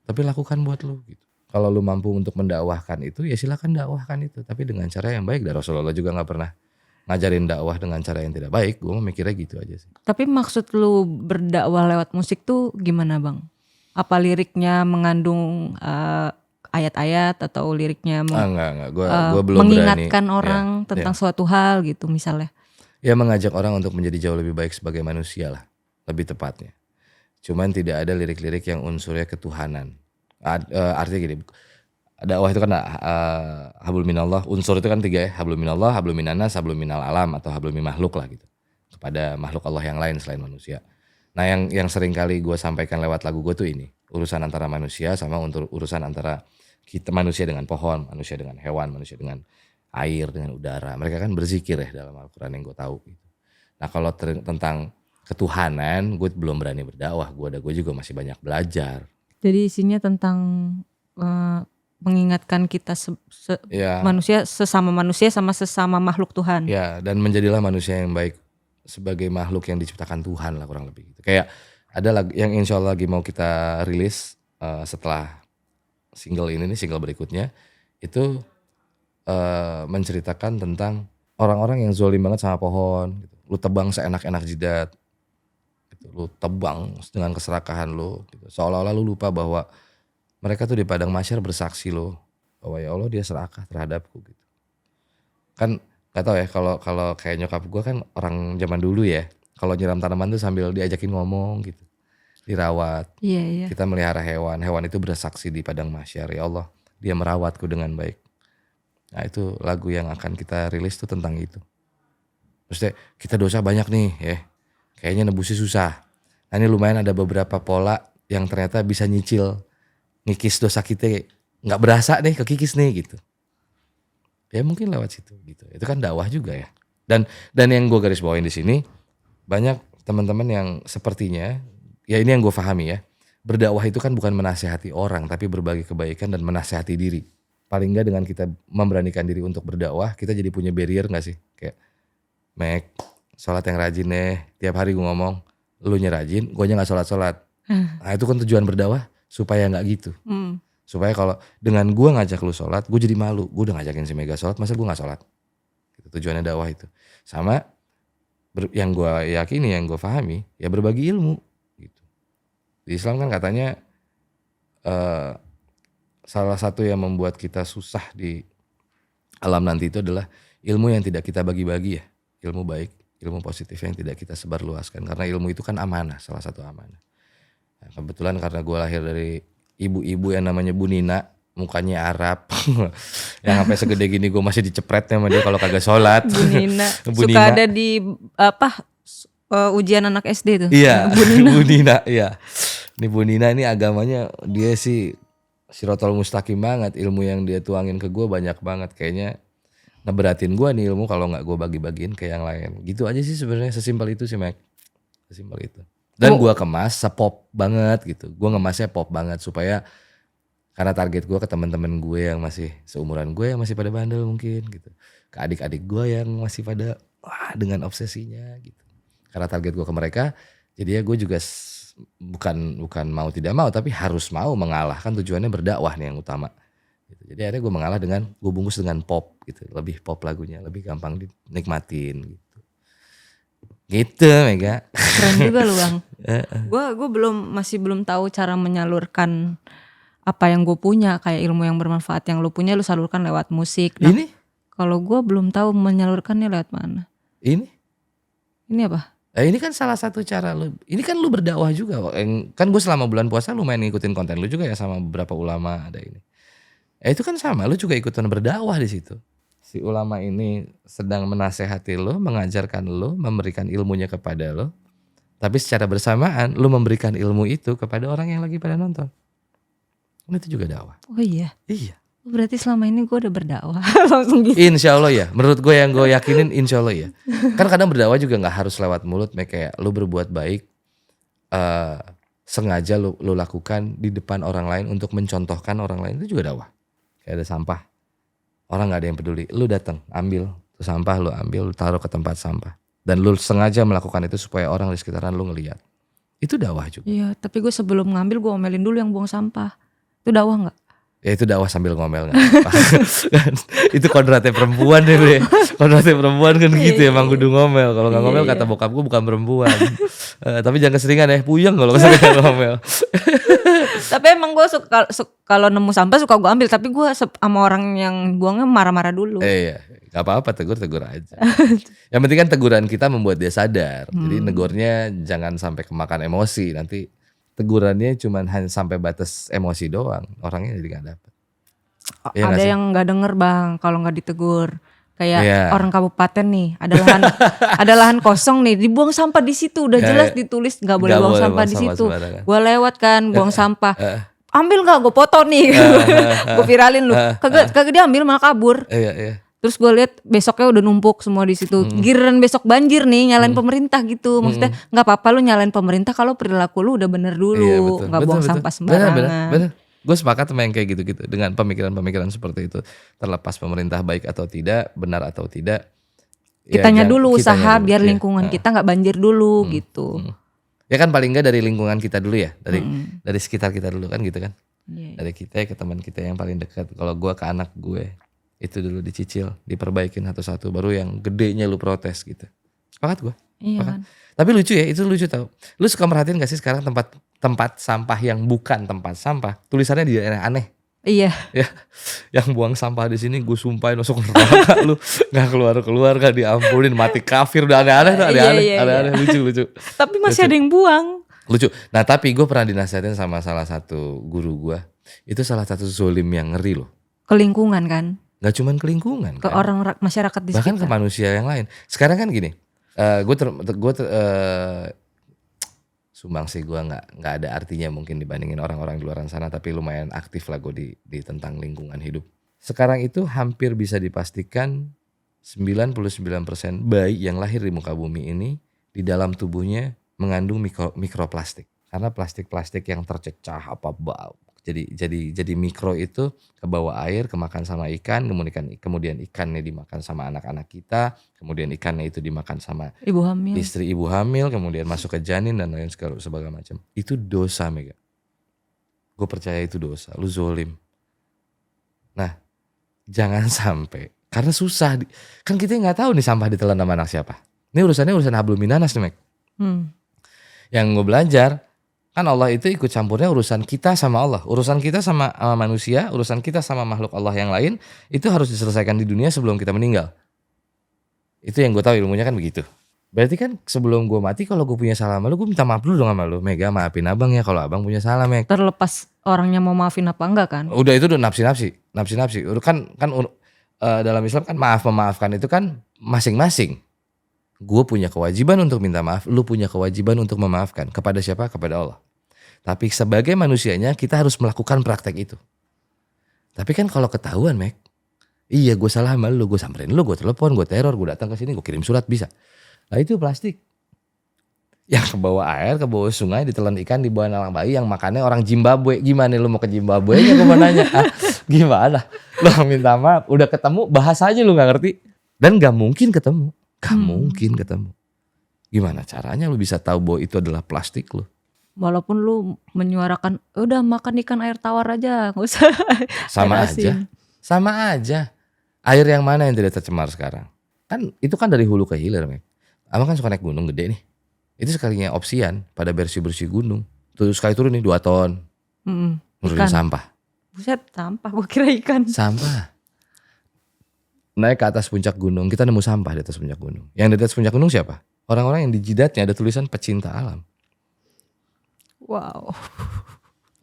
A: tapi lakukan buat lu. Gitu. Kalau lu mampu untuk mendakwahkan itu, ya silakan dakwahkan itu, tapi dengan cara yang baik. Dan Rasulullah juga nggak pernah ngajarin dakwah dengan cara yang tidak baik. Gue mikirnya gitu aja sih.
B: Tapi maksud lu berdakwah lewat musik tuh gimana bang? Apa liriknya mengandung ayat-ayat atau liriknya
A: enggak. Gue belum
B: mengingatkan
A: berani
B: orang tentang suatu hal gitu misalnya?
A: Ya mengajak orang untuk menjadi jauh lebih baik sebagai manusia lah, lebih tepatnya. Cuman tidak ada lirik-lirik yang unsurnya ketuhanan. Artinya gini, dakwah itu kan hablum minallah, unsur itu kan 3 ya, hablum minallah, hablum minannas, hablum minal alam atau hablum min makhluk lah gitu. Kepada makhluk Allah yang lain selain manusia. Nah yang sering kali gue sampaikan lewat lagu gue tuh ini, urusan antara manusia sama urusan antara kita manusia dengan pohon, manusia dengan hewan, manusia dengan air, dengan udara. Mereka kan berzikir ya dalam Al-Quran yang gue tahu gitu. Nah kalau tentang ketuhanan, gue belum berani berdakwah, gue juga masih banyak belajar.
B: Jadi isinya tentang mengingatkan kita manusia sama sesama makhluk Tuhan.
A: Ya, dan menjadilah manusia yang baik sebagai makhluk yang diciptakan Tuhan lah kurang lebih gitu. Kayak ada lagu yang insya Allah lagi mau kita rilis setelah single ini nih, single berikutnya itu menceritakan tentang orang-orang yang zolim banget sama pohon. Gitu. Lu tebang seenak-enak jidat, gitu. Lu tebang dengan keserakahan lu. Gitu. Seolah-olah lu lupa bahwa mereka tuh di padang mahsyar bersaksi loh bahwa ya Allah dia serakah terhadapku gitu. Kan gak tau ya kalau kayak nyokap gue kan orang zaman dulu ya. Kalau nyiram tanaman tuh sambil diajakin ngomong gitu. Dirawat.
B: Iya.
A: Kita melihara hewan. Hewan itu bersaksi di padang mahsyar. Ya Allah dia merawatku dengan baik. Nah itu lagu yang akan kita rilis tuh tentang itu. Maksudnya kita dosa banyak nih ya, kayaknya nebusnya susah. Nah ini lumayan ada beberapa pola yang ternyata bisa nyicil, ngikis dosa kita, nggak berasa nih kekikis nih gitu. Ya mungkin lewat situ gitu. Itu kan dakwah juga ya. Dan yang gue garis bawain di sini, banyak teman-teman yang sepertinya, ya ini yang gue pahami ya, berdakwah itu kan bukan menasehati orang, tapi berbagi kebaikan dan menasehati diri. Paling nggak dengan kita memberanikan diri untuk berdakwah, kita jadi punya barrier nggak sih? Kayak, Mek, sholat yang rajin deh. Tiap hari gue ngomong, lu nya rajin, gue nya nggak sholat. Nah itu kan tujuan berdakwah supaya nggak gitu. Supaya kalau dengan gue ngajak lu sholat, gue jadi malu. Gue udah ngajakin si Mega sholat, masa gue nggak sholat? Gitu, tujuannya dakwah itu. Sama yang gue yakini, yang gue pahami, ya berbagi ilmu. Gitu. Di Islam kan katanya salah satu yang membuat kita susah di alam nanti itu adalah ilmu yang tidak kita bagi-bagi ya. Ilmu baik, ilmu positif yang tidak kita sebarluaskan. Karena ilmu itu kan amanah, salah satu amanah. Nah, kebetulan karena gue lahir dari ibu-ibu yang namanya Bu Nina, mukanya Arab, yang sampai segede gini gue masih dicepret sama dia kalau kagak sholat.
B: Bu Nina.
A: Bu
B: Suka
A: Nina.
B: ada di ujian anak SD tuh.
A: Iya,
B: Bu Nina.
A: Bu Nina, iya. Ini Bu Nina ini agamanya dia sih Sirotol Mustaqim banget. Ilmu yang dia tuangin ke gue banyak banget. Kayaknya ngeberatin gue nih ilmu kalau nggak gue bagi-bagiin ke yang lain. Gitu aja sih sebenarnya, sesimpel itu sih Mac. Sesimpel itu. Dan gue kemas sepop banget gitu. Gue ngemasnya pop banget supaya karena target gue ke teman-teman gue yang masih seumuran gue yang masih pada bandel mungkin gitu. Ke adik-adik gue yang masih pada dengan obsesinya gitu. Karena target gue ke mereka, jadi ya gue juga bukan mau tidak mau tapi harus mau mengalah, kan tujuannya berdakwah nih yang utama. Gitu. Jadi akhirnya gue mengalah dengan gue bungkus dengan pop gitu, lebih pop lagunya, lebih gampang dinikmatin gitu. Gitu Mega.
B: Keren juga lu Bang. Gue masih belum tahu cara menyalurkan apa yang gue punya, kayak ilmu yang bermanfaat yang lu punya lu salurkan lewat musik. Nah,
A: Ini?
B: Kalau gue belum tahu menyalurkannya lewat mana.
A: Ini
B: apa?
A: Ini kan salah satu cara lu. Ini kan lu berdakwah juga. Kan gue selama bulan puasa lumayan ngikutin konten lu juga ya sama beberapa ulama ada ini. Itu kan sama, lu juga ikutan berdakwah di situ. Si ulama ini sedang menasehati lu, mengajarkan lu, memberikan ilmunya kepada lu. Tapi secara bersamaan lu memberikan ilmu itu kepada orang yang lagi pada nonton. Itu juga dakwah.
B: Oh iya.
A: Iya.
B: Berarti selama ini gue udah berdakwah langsung gitu.
A: Insya Allah ya. Menurut gue yang gue yakinin insya Allah ya. Kan kadang berdakwah juga nggak harus lewat mulut, kayak lu berbuat baik sengaja lu lakukan di depan orang lain untuk mencontohkan orang lain, itu juga dakwah. Kayak ada sampah, orang nggak ada yang peduli, lu datang ambil tuh sampah, lu ambil, lu taruh ke tempat sampah, dan lu sengaja melakukan itu supaya orang di sekitaran lu ngelihat. Itu dakwah juga.
B: Iya, tapi gue sebelum ngambil gue omelin dulu yang buang sampah. Itu dakwah nggak?
A: Ya itu dakwah sambil ngomel nggak apa. Itu kodratnya perempuan deh. Kodratnya perempuan kan gitu emang kudu ngomel. Kalau nggak ngomel kata bokap gue bukan perempuan. Tapi jangan keseringan ya, puyeng kalau keseringan ngomel.
B: Tapi emang gue suka kalau nemu sampah suka gue ambil, tapi gue sama orang yang buangnya marah-marah dulu.
A: Iya, nggak apa-apa, tegur aja. Yang penting kan teguran kita membuat dia sadar. Jadi negurnya jangan sampai kemakan emosi. Nanti tegurannya cuma hanya sampai batas emosi doang, orangnya jadi nggak dapet. Ya,
B: ada yang nggak denger Bang kalau nggak ditegur. Kayak orang kabupaten nih, ada lahan kosong nih, dibuang sampah di situ, udah jelas ditulis nggak boleh buang sampah di situ. Gue lewat kan, buang sampah, ambil nggak? Gue foto nih, gue viralin lu. Kagak diambil malah kabur. Terus gue lihat besoknya udah numpuk semua di situ. Giliran besok banjir nih, nyalain pemerintah gitu. Maksudnya nggak apa-apa lu nyalain pemerintah kalau perilaku lu udah bener dulu, nggak buang sampah sembarangan.
A: Bener. Gue sepakat sama yang kayak gitu-gitu, dengan pemikiran-pemikiran seperti itu. Terlepas pemerintah baik atau tidak, benar atau tidak,
B: kitanya dulu usaha biar lingkungan kita nggak banjir dulu gitu.
A: Ya kan paling nggak dari lingkungan kita dulu ya, dari sekitar kita dulu kan gitu kan. Dari kita ke teman kita yang paling dekat. Kalau gue ke anak gue itu dulu dicicil, diperbaikin satu-satu, baru yang gedenya lu protes gitu. Sepakat gue.
B: Iya kan.
A: Tapi lucu ya, itu lucu tau. Lu suka merhatiin gak sih sekarang tempat sampah yang bukan tempat sampah, tulisannya di daerah aneh.
B: Iya.
A: Ya, yang buang sampah di sini gue sumpahin masuk neraka lu, nggak keluar gak diampunin, mati kafir, udah aneh-aneh tuh, aneh-aneh, lucu.
B: Tapi masih ada yang buang.
A: Lucu. Nah tapi gue pernah dinasihatin sama salah satu guru gue, itu salah satu zolim yang ngeri loh.
B: Ke lingkungan kan.
A: Gak cuman ke lingkungan
B: Ke
A: kan.
B: orang masyarakat di
A: Bahkan ke
B: sekitar.
A: manusia yang lain. Sekarang kan gini, gue sumbang sih gue nggak ada artinya mungkin dibandingin orang-orang di luar sana, tapi lumayan aktif lah gue di tentang lingkungan hidup. Sekarang itu hampir bisa dipastikan 99% bayi yang lahir di muka bumi ini di dalam tubuhnya mengandung mikroplastik. Karena plastik-plastik yang tercecah jadi mikro itu ke bawah air, kemakan sama ikan, kemudian ikannya dimakan sama anak-anak kita, kemudian ikannya itu dimakan sama
B: Ibu hamil.
A: istri ibu hamil, kemudian masuk ke janin dan lain sebagainya macam. Itu dosa, Mega. Gue percaya itu dosa, lu zolim. Nah, jangan sampai, karena susah, kan kita nggak tahu nih sampah ditelan sama anak siapa. Ini urusan hablum minanas nih, Meg. Yang gue belajar, kan Allah itu ikut campurnya urusan kita sama Allah, urusan kita sama manusia, urusan kita sama makhluk Allah yang lain, itu harus diselesaikan di dunia sebelum kita meninggal. Itu yang gue tahu ilmunya kan begitu. Berarti kan sebelum gue mati, kalau gue punya salah sama lu, gue minta maaf dulu dong sama lu. Mega, maafin abang ya kalau abang punya salah, Meg.
B: Terlepas orangnya mau maafin apa enggak kan?
A: Udah itu udah nafsi-nafsi. Kan dalam Islam kan memaafkan itu kan masing-masing. Gue punya kewajiban untuk minta maaf, lu punya kewajiban untuk memaafkan. Kepada siapa? Kepada Allah. Tapi sebagai manusianya kita harus melakukan praktek itu. Tapi kan kalau ketahuan, Meg, iya gue salah sama lu, gue samperin lu, gue telepon, gue teror, gue datang ke sini, gue kirim surat, bisa. Nah itu plastik. Yang ke bawah air, ke bawah sungai, ditelan ikan, dibawa anak bayi yang makannya orang Zimbabwe. Gimana lu mau ke Zimbabwe nya gue mau nanya? Gimana? Lu minta maaf, udah ketemu bahasanya lu gak ngerti. Dan gak mungkin ketemu. Gak mungkin ketemu. Gimana caranya lu bisa tahu bahwa itu adalah plastik lu?
B: Walaupun lu menyuarakan udah makan ikan air tawar aja, gak usah.
A: Sama aja. Sama aja. Air yang mana yang tidak tercemar sekarang? Kan itu kan dari hulu ke hilir, Meg. Abang kan suka naik gunung gede nih. Itu sekalinya opsian pada bersih-bersih gunung. Terus sekali turun nih 2 ton. Nurunin sampah.
B: Buset, sampah, gue kira ikan.
A: Sampah. Naik ke atas puncak gunung, kita nemu sampah di atas puncak gunung. Yang di atas puncak gunung siapa? Orang-orang yang di jidatnya ada tulisan pecinta alam.
B: Wow.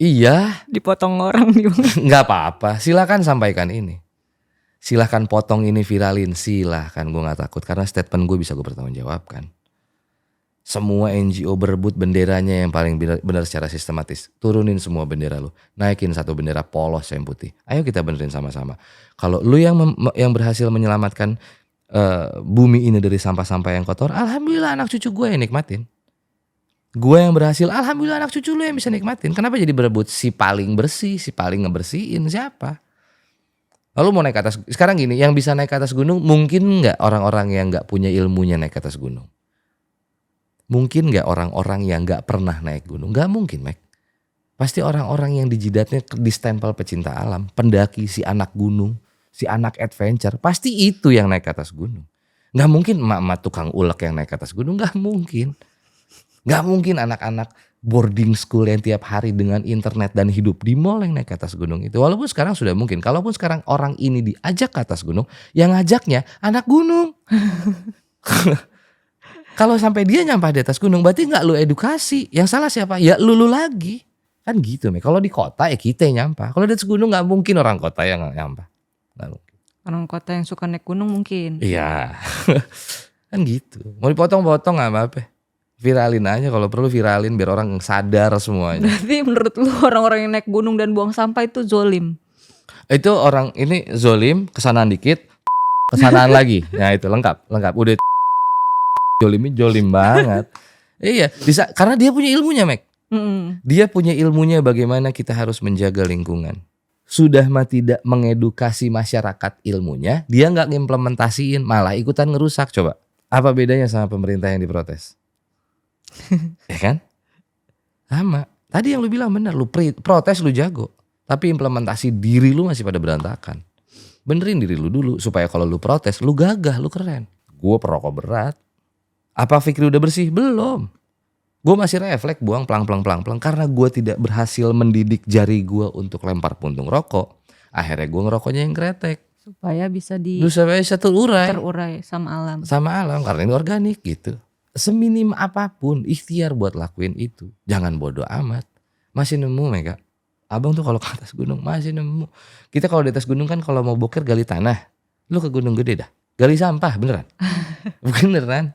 A: Iya.
B: Dipotong orang nih.
A: Nggak apa-apa, silakan sampaikan ini. Silakan potong ini, viralin, silakan, gue nggak takut karena statement gue bisa gue pertanggungjawabkan. Semua NGO berebut benderanya yang paling benar secara sistematis. Turunin semua bendera lu. Naikin satu bendera polos yang putih. Ayo kita benerin sama-sama. Kalau lu yang berhasil menyelamatkan bumi ini dari sampah-sampah yang kotor, alhamdulillah anak cucu gue yang nikmatin. Gue yang berhasil, alhamdulillah anak cucu lu yang bisa nikmatin. Kenapa jadi berebut si paling bersih, si paling ngebersihin siapa? Lalu mau naik ke atas, sekarang gini, yang bisa naik ke atas gunung mungkin nggak orang-orang yang nggak punya ilmunya naik ke atas gunung? Mungkin gak orang-orang yang gak pernah naik gunung? Gak mungkin, Meg. Pasti orang-orang yang di jidatnya distempel pecinta alam, pendaki, si anak gunung, si anak adventure. Pasti itu yang naik ke atas gunung. Gak mungkin emak-emak tukang ulek yang naik ke atas gunung. Gak mungkin. Gak mungkin anak-anak boarding school yang tiap hari dengan internet dan hidup di mall yang naik ke atas gunung itu. Walaupun sekarang sudah mungkin. Kalaupun sekarang orang ini diajak ke atas gunung, yang ngajaknya anak gunung. Kalau sampai dia nyampah di atas gunung, berarti nggak lu edukasi. Yang salah siapa? Ya lu lagi. Kan gitu, Meg. Kalau di kota ya kita yang nyampah. Kalau di atas gunung nggak mungkin orang kota yang nyampah. Nggak mungkin.
B: Orang kota yang suka naik gunung mungkin.
A: Iya. Kan gitu. Mau dipotong-potong nggak apa-apa. Viralin aja kalau perlu, viralin biar orang sadar semuanya.
B: Berarti menurut lu orang-orang yang naik gunung dan buang sampah itu zolim?
A: Itu orang ini zolim, kesanaan dikit, kesanaan lagi. Nah itu lengkap. Udah jolim banget. Iya, bisa karena dia punya ilmunya, Meg. Dia punya ilmunya bagaimana kita harus menjaga lingkungan. Sudah tidak mengedukasi masyarakat ilmunya, dia nggak ngimplementasiin, malah ikutan ngerusak. Coba, apa bedanya sama pemerintah yang diprotes? Ya kan? Sama. Tadi yang lu bilang benar, lu protes lu jago, tapi implementasi diri lu masih pada berantakan. Benerin diri lu dulu supaya kalau lu protes, lu gagah, lu keren. Gue perokok berat. Apa Fikri udah bersih? Belum. Gue masih refleks buang pelang karena gue tidak berhasil mendidik jari gue untuk lempar puntung rokok. Akhirnya gue ngerokoknya yang kretek.
B: Supaya bisa terurai sama alam.
A: Sama alam karena ini organik gitu. Seminim apapun ikhtiar buat lakuin itu. Jangan bodoh amat. Masih nemu, Mega. Abang tuh kalau ke atas gunung masih nemu. Kita kalau di atas gunung kan kalau mau boker gali tanah. Lu ke Gunung Gede dah. Gali sampah beneran. Beneran.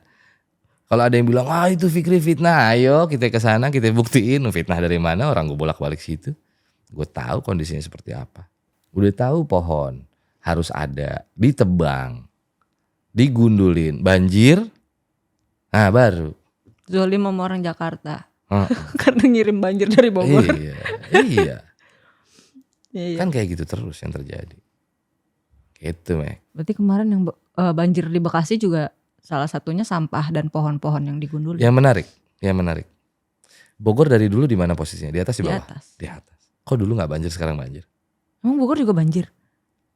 A: Kalau ada yang bilang, itu Fikri fitnah, ayo kita ke sana kita buktiin fitnah dari mana, orang gue bolak-balik situ. Gue tahu kondisinya seperti apa. Udah tahu pohon harus ada, ditebang, digundulin, banjir, nah baru.
B: Zolim sama orang Jakarta. Karena ngirim banjir dari Bogor.
A: Iya.
B: Iya.
A: Kan kayak gitu terus yang terjadi. Gitu, Mek.
B: Berarti kemarin yang banjir di Bekasi juga salah satunya sampah dan pohon-pohon yang digundul.
A: Yang menarik. Bogor dari dulu di mana posisinya? Di atas di bawah? Di atas. Kok dulu nggak banjir sekarang banjir?
B: Emang Bogor juga banjir?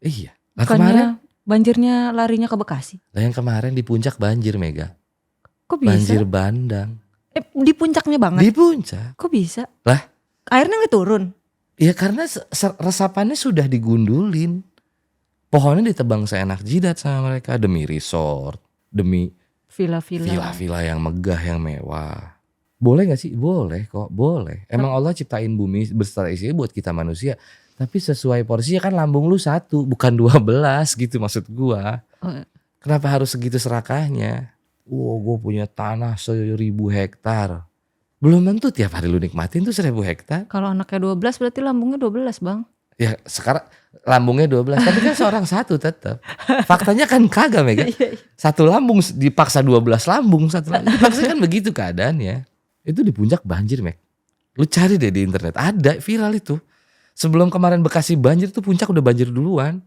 A: Iya. Nah, kemarin
B: banjirnya larinya ke Bekasi.
A: Lah yang kemarin di puncak banjir, Mega.
B: Kok bisa?
A: Banjir bandang.
B: Di puncaknya banget?
A: Di puncak.
B: Kok bisa?
A: Lah?
B: Airnya nggak turun?
A: Ya karena resapannya sudah digundulin. Pohonnya ditebang seenak jidat sama mereka demi resort. Demi villa-villa yang megah, yang mewah. Boleh gak sih? Boleh kok, boleh. Emang Allah ciptain bumi beserta isinya buat kita manusia. Tapi sesuai porsinya kan lambung lu 1, bukan 12 gitu maksud gua. Kenapa harus segitu serakahnya? Gue punya tanah 1000 hektar. Belum tentu tiap hari lu nikmatin tuh 1000 hektar.
B: Kalau anaknya 12 berarti lambungnya 12 bang.
A: Ya sekarang lambungnya 12 tapi kan seorang 1 tetap. Faktanya kan kagak Mega. Satu lambung dipaksa 12 lambung. Dipaksa kan begitu keadaannya. Itu di puncak banjir Meg. Lu cari deh di internet. Ada viral itu. Sebelum kemarin Bekasi banjir tuh puncak udah banjir duluan.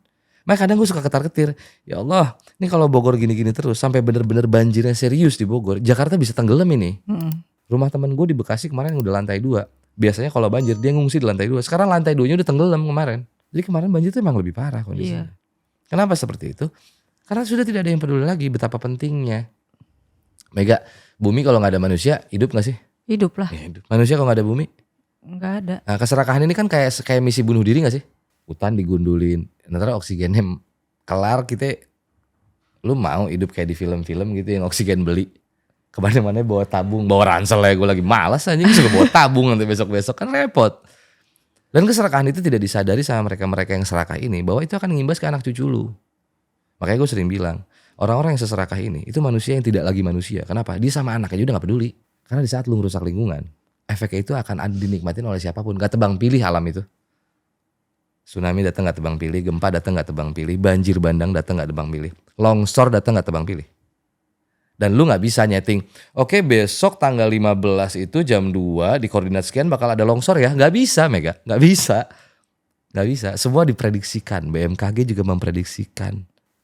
A: Makanya kadang gue suka ketar-ketir. Ya Allah ini kalau Bogor gini-gini terus sampai bener-bener banjirnya serius di Bogor. Jakarta bisa tenggelam ini. Rumah temen gue di Bekasi kemarin udah lantai 2. Biasanya kalau banjir dia ngungsi di lantai 2. Sekarang lantai 2-nya udah tenggelam kemarin. Jadi kemarin banjir itu emang lebih parah kondisinya. Iya. Kenapa seperti itu? Karena sudah tidak ada yang peduli lagi betapa pentingnya. Mega, bumi kalau gak ada manusia hidup gak sih?
B: Hidup lah.
A: Ya, hidup. Manusia kalau gak ada bumi?
B: Gak ada.
A: Nah keserakahan ini kan kayak misi bunuh diri gak sih? Hutan digundulin. Nanti oksigennya kelar kita. Lu mau hidup kayak di film-film gitu yang oksigen beli? Kemana-mana bawa tabung, bawa ransel ya gue lagi malas aja suka bawa tabung nanti besok-besok kan repot. Dan keserakahan itu tidak disadari sama mereka-mereka yang serakah ini bahwa itu akan mengimbas ke anak cucu lu. Makanya gue sering bilang orang-orang yang seserakah ini itu manusia yang tidak lagi manusia. Kenapa? Dia sama anaknya juga gak peduli. Karena di saat lu ngerusak lingkungan efeknya itu akan dinikmatin oleh siapapun. Gak tebang pilih alam itu. Tsunami datang gak tebang pilih, gempa datang gak tebang pilih, banjir bandang datang gak tebang pilih, longsor datang gak tebang pilih. Dan lu gak bisa nyeting, oke besok tanggal 15 itu jam 2 di koordinat sekian bakal ada longsor ya. Gak bisa Mega, gak bisa. Gak bisa, semua diprediksikan. BMKG juga memprediksikan.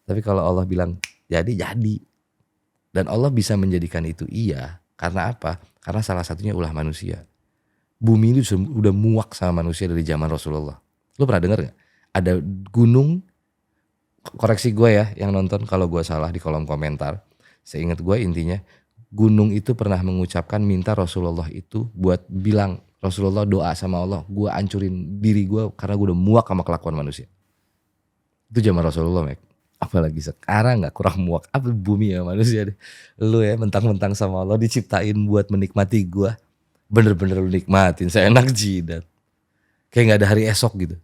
A: Tapi kalau Allah bilang jadi. Dan Allah bisa menjadikan itu iya. Karena apa? Karena salah satunya ulah manusia. Bumi ini udah muak sama manusia dari zaman Rasulullah. Lu pernah denger gak? Ada gunung, koreksi gue ya yang nonton kalau gue salah di kolom komentar. Seingat gue intinya gunung itu pernah mengucapkan minta Rasulullah itu buat bilang Rasulullah doa sama Allah, gue hancurin diri gue karena gue udah muak sama kelakuan manusia. Itu zaman Rasulullah Mek. Apalagi sekarang gak kurang muak. Apa bumi ya manusia deh. Lu ya mentang-mentang sama Allah diciptain buat menikmati gue. Bener-bener lu nikmatin seenak jidat. Kayak gak ada hari esok gitu.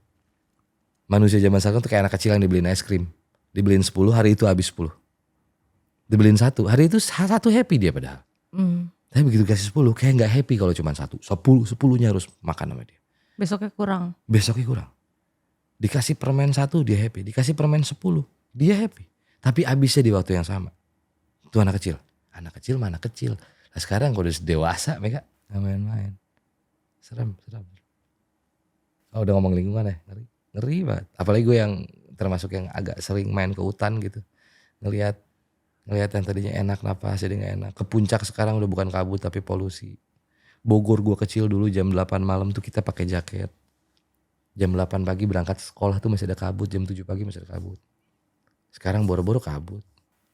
A: Manusia zaman sekarang tuh kayak anak kecil yang dibeliin es krim. Dibeliin 10 hari itu habis 10. Dibeliin 1 hari itu 1 happy dia padahal. Tapi begitu kasih 10 kayak gak happy kalau cuma 1. 10-nya harus makan sama dia.
B: Besoknya kurang.
A: Dikasih permen 1 dia happy. Dikasih permen 10 dia happy. Tapi habisnya di waktu yang sama. Itu anak kecil. Anak kecil mana kecil. Nah sekarang kalau udah dewasa mereka gak main-main. Serem. Oh udah ngomong lingkungan ya. Ngeri banget. Apalagi gue yang termasuk yang agak sering main ke hutan gitu. Ngelihat yang tadinya enak napas jadi gak enak. Ke puncak sekarang udah bukan kabut tapi polusi. Bogor gue kecil dulu jam 8 malam tuh kita pakai jaket. Jam 8 pagi berangkat sekolah tuh masih ada kabut. Jam 7 pagi masih ada kabut. Sekarang boro-boro kabut.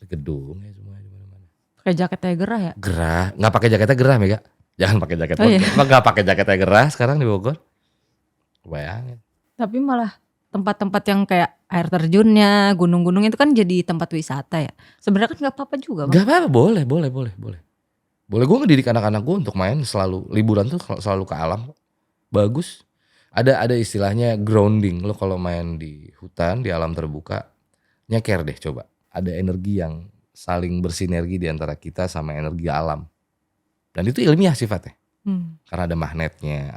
A: Gedung ya semua di mana-mana.
B: Pakai jaketnya gerah ya?
A: Gerah. Gak pakai jaketnya gerah Mega. Jangan pakai jaket Bogor. Iya. Gak pakai jaketnya gerah sekarang di Bogor. Bayangin. Tapi
B: malah tempat-tempat yang kayak air terjunnya, gunung-gunung itu kan jadi tempat wisata ya. Sebenarnya kan gak apa-apa juga Bang.
A: Gak apa-apa, boleh. Boleh gue ngedidik anak-anak gue untuk main selalu, liburan tuh selalu ke alam. Bagus. Ada istilahnya grounding. Lo kalau main di hutan, di alam terbuka, nyeker deh coba. Ada energi yang saling bersinergi di antara kita sama energi alam. Dan itu ilmiah sifatnya. Karena ada magnetnya,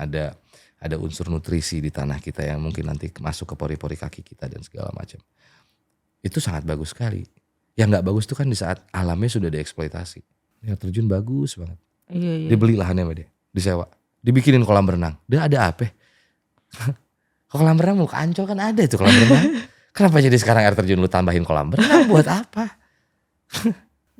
A: ada unsur nutrisi di tanah kita yang mungkin nanti masuk ke pori-pori kaki kita dan segala macam. Itu sangat bagus sekali. Yang nggak bagus itu kan di saat alamnya sudah dieksploitasi. Air terjun bagus banget.
B: Iya.
A: Dibeli lahannya sama dia, disewa, dibikinin kolam renang. Dia ada apa? Kolam renang mau ke Ancol kan ada itu kolam renang. Kenapa jadi sekarang air terjun lu tambahin kolam renang buat apa?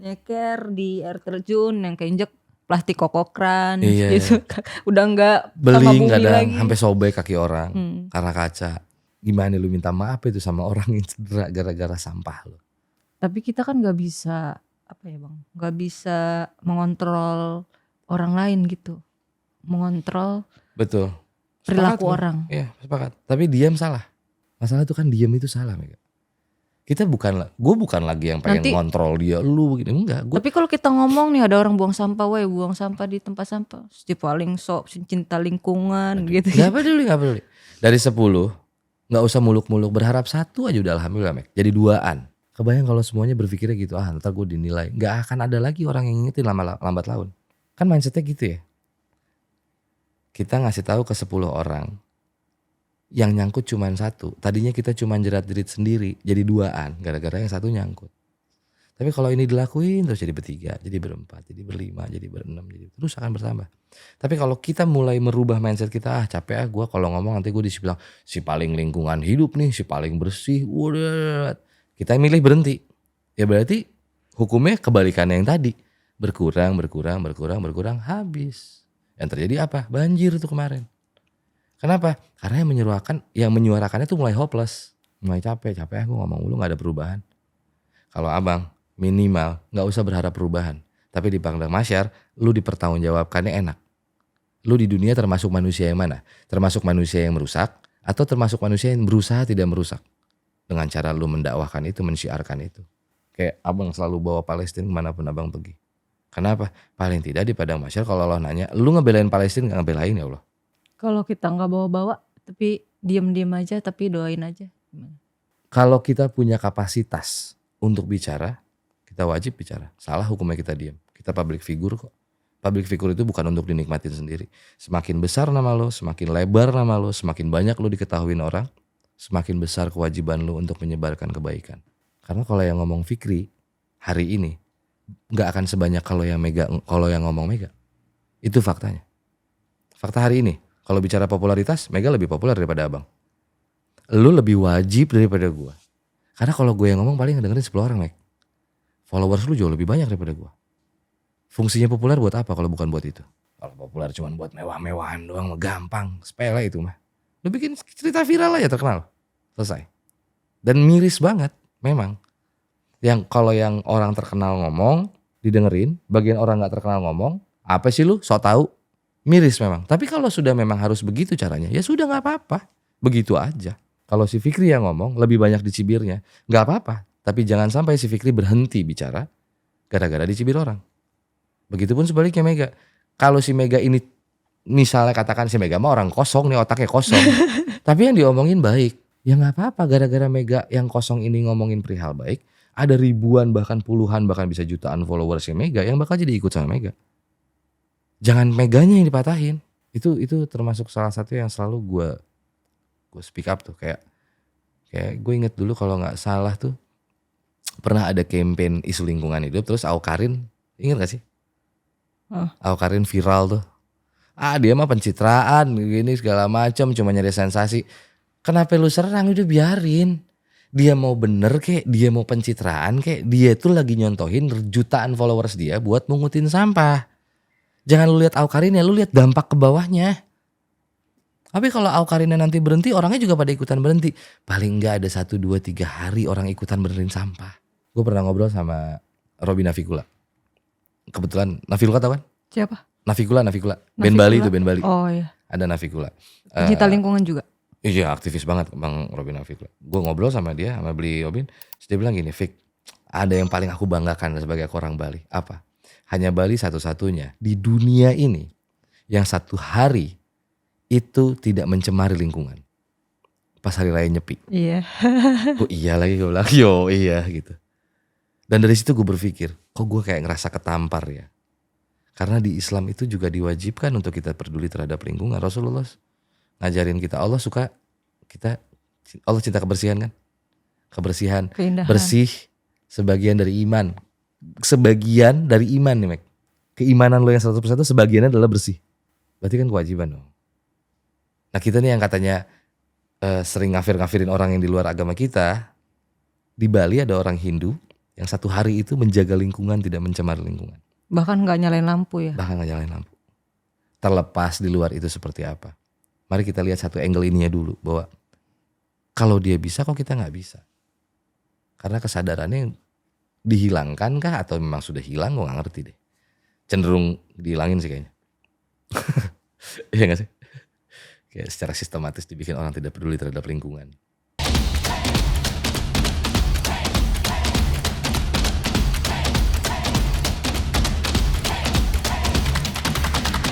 B: Nyeker di air terjun yang keinjek plastik kokokran
A: Iya.
B: gitu. Udah nggak sama
A: Beli
B: bumi
A: kadang
B: lagi.
A: sampai sobek kaki orang karena kaca. Gimana lu minta maaf itu sama orang yang cedera gara-gara sampah lu?
B: Tapi kita kan nggak bisa apa ya bang? Nggak bisa mengontrol orang lain gitu. Mengontrol
A: Betul.
B: perilaku
A: Sepakat,
B: orang.
A: Iya, sepakat. Tapi diam salah. Masalah itu kan diam itu salah, Mega. Gue bukan lagi yang pengen ngontrol dia, lu begini, enggak.
B: Tapi kalau kita ngomong nih ada orang buang sampah, buang sampah di tempat sampah, si paling sok cinta lingkungan gitu.
A: Gak peduli. Dari 10, nggak usah muluk-muluk, berharap 1 aja udah alhamdulillah, Meg. Jadi 2an. Kebayang kalau semuanya berpikirnya gitu, ntar gue dinilai. Nggak akan ada lagi orang yang ngingetin lambat laun. Kan mindsetnya gitu ya. Kita ngasih tahu ke 10 orang. Yang nyangkut cuma 1. Tadinya kita cuma jerat-jerit sendiri, jadi 2an gara-gara yang 1 nyangkut. Tapi kalau ini dilakuin terus jadi ber3, jadi ber4, jadi ber5, jadi ber6, jadi terus akan bertambah. Tapi kalau kita mulai merubah mindset kita, capek gue kalau ngomong nanti gue dibilang si paling lingkungan hidup nih, si paling bersih, udah. Kita milih berhenti. Ya berarti hukumnya kebalikannya yang tadi. Berkurang, habis. Yang terjadi apa? Banjir tuh kemarin. Kenapa? Karena yang menyuarakannya tuh mulai hopeless, mulai capek aku ngomong lu nggak ada perubahan. Kalau abang minimal nggak usah berharap perubahan, tapi di Padang Mahsyar lu dipertanggungjawabkannya enak. Lu di dunia termasuk manusia yang mana? Termasuk manusia yang merusak atau termasuk manusia yang berusaha tidak merusak? Dengan cara lu mendakwahkan itu, mensyiarkan itu. Kayak abang selalu bawa Palestina kemanapun abang pergi. Kenapa? Paling tidak di Padang Mahsyar kalau Allah nanya, lu ngebelain Palestina nggak ngebelain ya Allah?
B: Kalau kita nggak bawa-bawa, tapi diem-diem aja, tapi doain aja.
A: Kalau kita punya kapasitas untuk bicara, kita wajib bicara. Salah hukumnya kita diam. Kita public figure kok. Public figure itu bukan untuk dinikmatin sendiri. Semakin besar nama lo, semakin lebar nama lo, semakin banyak lo diketahuin orang, semakin besar kewajiban lo untuk menyebarkan kebaikan. Karena kalau yang ngomong Fikri hari ini nggak akan sebanyak kalau yang ngomong Mega. Itu faktanya. Fakta hari ini. Kalau bicara popularitas, Mega lebih populer daripada abang. Lu lebih wajib daripada gue. Karena kalau gue yang ngomong paling ngedengerin 10 orang, Meg. Followers lu jauh lebih banyak daripada gue. Fungsinya populer buat apa kalau bukan buat itu? Kalau populer cuma buat mewah-mewahan doang, gampang. Sepele itu mah. Lu bikin cerita viral aja terkenal. Selesai. Dan miris banget, memang. Kalau yang orang terkenal ngomong, didengerin. Bagian orang gak terkenal ngomong, apa sih lu? So tau. Miris memang. Tapi kalau sudah memang harus begitu caranya, ya sudah gak apa-apa. Begitu aja. Kalau si Fikri yang ngomong, lebih banyak dicibirnya. Gak apa-apa. Tapi jangan sampai si Fikri berhenti bicara gara-gara dicibir orang. Begitupun sebaliknya Mega. Kalau si Mega ini, misalnya katakan si Mega mah orang kosong nih, otaknya kosong. Tapi yang diomongin baik. Ya gak apa-apa, gara-gara Mega yang kosong ini ngomongin perihal baik, ada ribuan bahkan puluhan bahkan bisa jutaan followersnya Mega yang bakal jadi ikut sama Mega. Jangan Meganya yang dipatahin. Itu termasuk salah satu yang selalu gue speak up tuh. Kayak gue inget dulu kalau gak salah tuh pernah ada campaign isu lingkungan hidup. Terus Awkarin, inget gak sih? Awkarin viral tuh. Dia mah pencitraan gini segala macam, cuma nyari sensasi. Kenapa lu serang? Udah biarin. Dia mau bener kek, dia mau pencitraan kek, dia tuh lagi nyontohin jutaan followers dia buat mungutin sampah. Jangan lu lihat Awkarinnya, lu lihat dampak ke bawahnya. Tapi kalau Awkarinnya nanti berhenti, orangnya juga pada ikutan berhenti. Paling enggak ada 1, 2, 3 hari orang ikutan benerin sampah. Gue pernah ngobrol sama Robby Navikula. Kebetulan Navikula tau kan?
B: Siapa?
A: Navikula. Band Bali itu, band Bali.
B: Oh iya.
A: Ada Navikula.
B: Pencinta lingkungan juga.
A: Iya, aktivis banget Bang Robby Navikula. Gue ngobrol sama dia, sama beli Robin. Terus dia bilang gini, Fik, ada yang paling aku banggakan sebagai orang Bali. Apa? Hanya Bali satu-satunya di dunia ini yang 1 hari itu tidak mencemari lingkungan. Pas hari raya Nyepi.
B: Iya.
A: Oh iya lagi gue bilang, yo iya gitu. Dan dari situ gue berpikir, kok gue kayak ngerasa ketampar ya. Karena di Islam itu juga diwajibkan untuk kita peduli terhadap lingkungan. Rasulullah ngajarin kita, Allah cinta kebersihan kan. Kebersihan,
B: Keindahan.
A: bersih, sebagian dari iman. Sebagian dari iman nih Mek. Keimanan lo yang 100% itu sebagiannya adalah bersih. Berarti kan kewajiban dong. Nah kita nih yang katanya sering ngafir-ngafirin orang yang di luar agama kita. Di Bali ada orang Hindu yang satu hari itu menjaga lingkungan, tidak mencemari lingkungan.
B: Bahkan gak nyalain lampu ya.
A: Bahkan gak nyalain lampu. Terlepas di luar itu seperti apa. Mari kita lihat satu angle ininya dulu. Bahwa kalau dia bisa kok kita gak bisa. Karena kesadarannya dihilangkan kah atau memang sudah hilang, gue gak ngerti deh. Cenderung dihilangin sih kayaknya. Iya gak sih? Kayak secara sistematis dibikin orang tidak peduli terhadap lingkungan.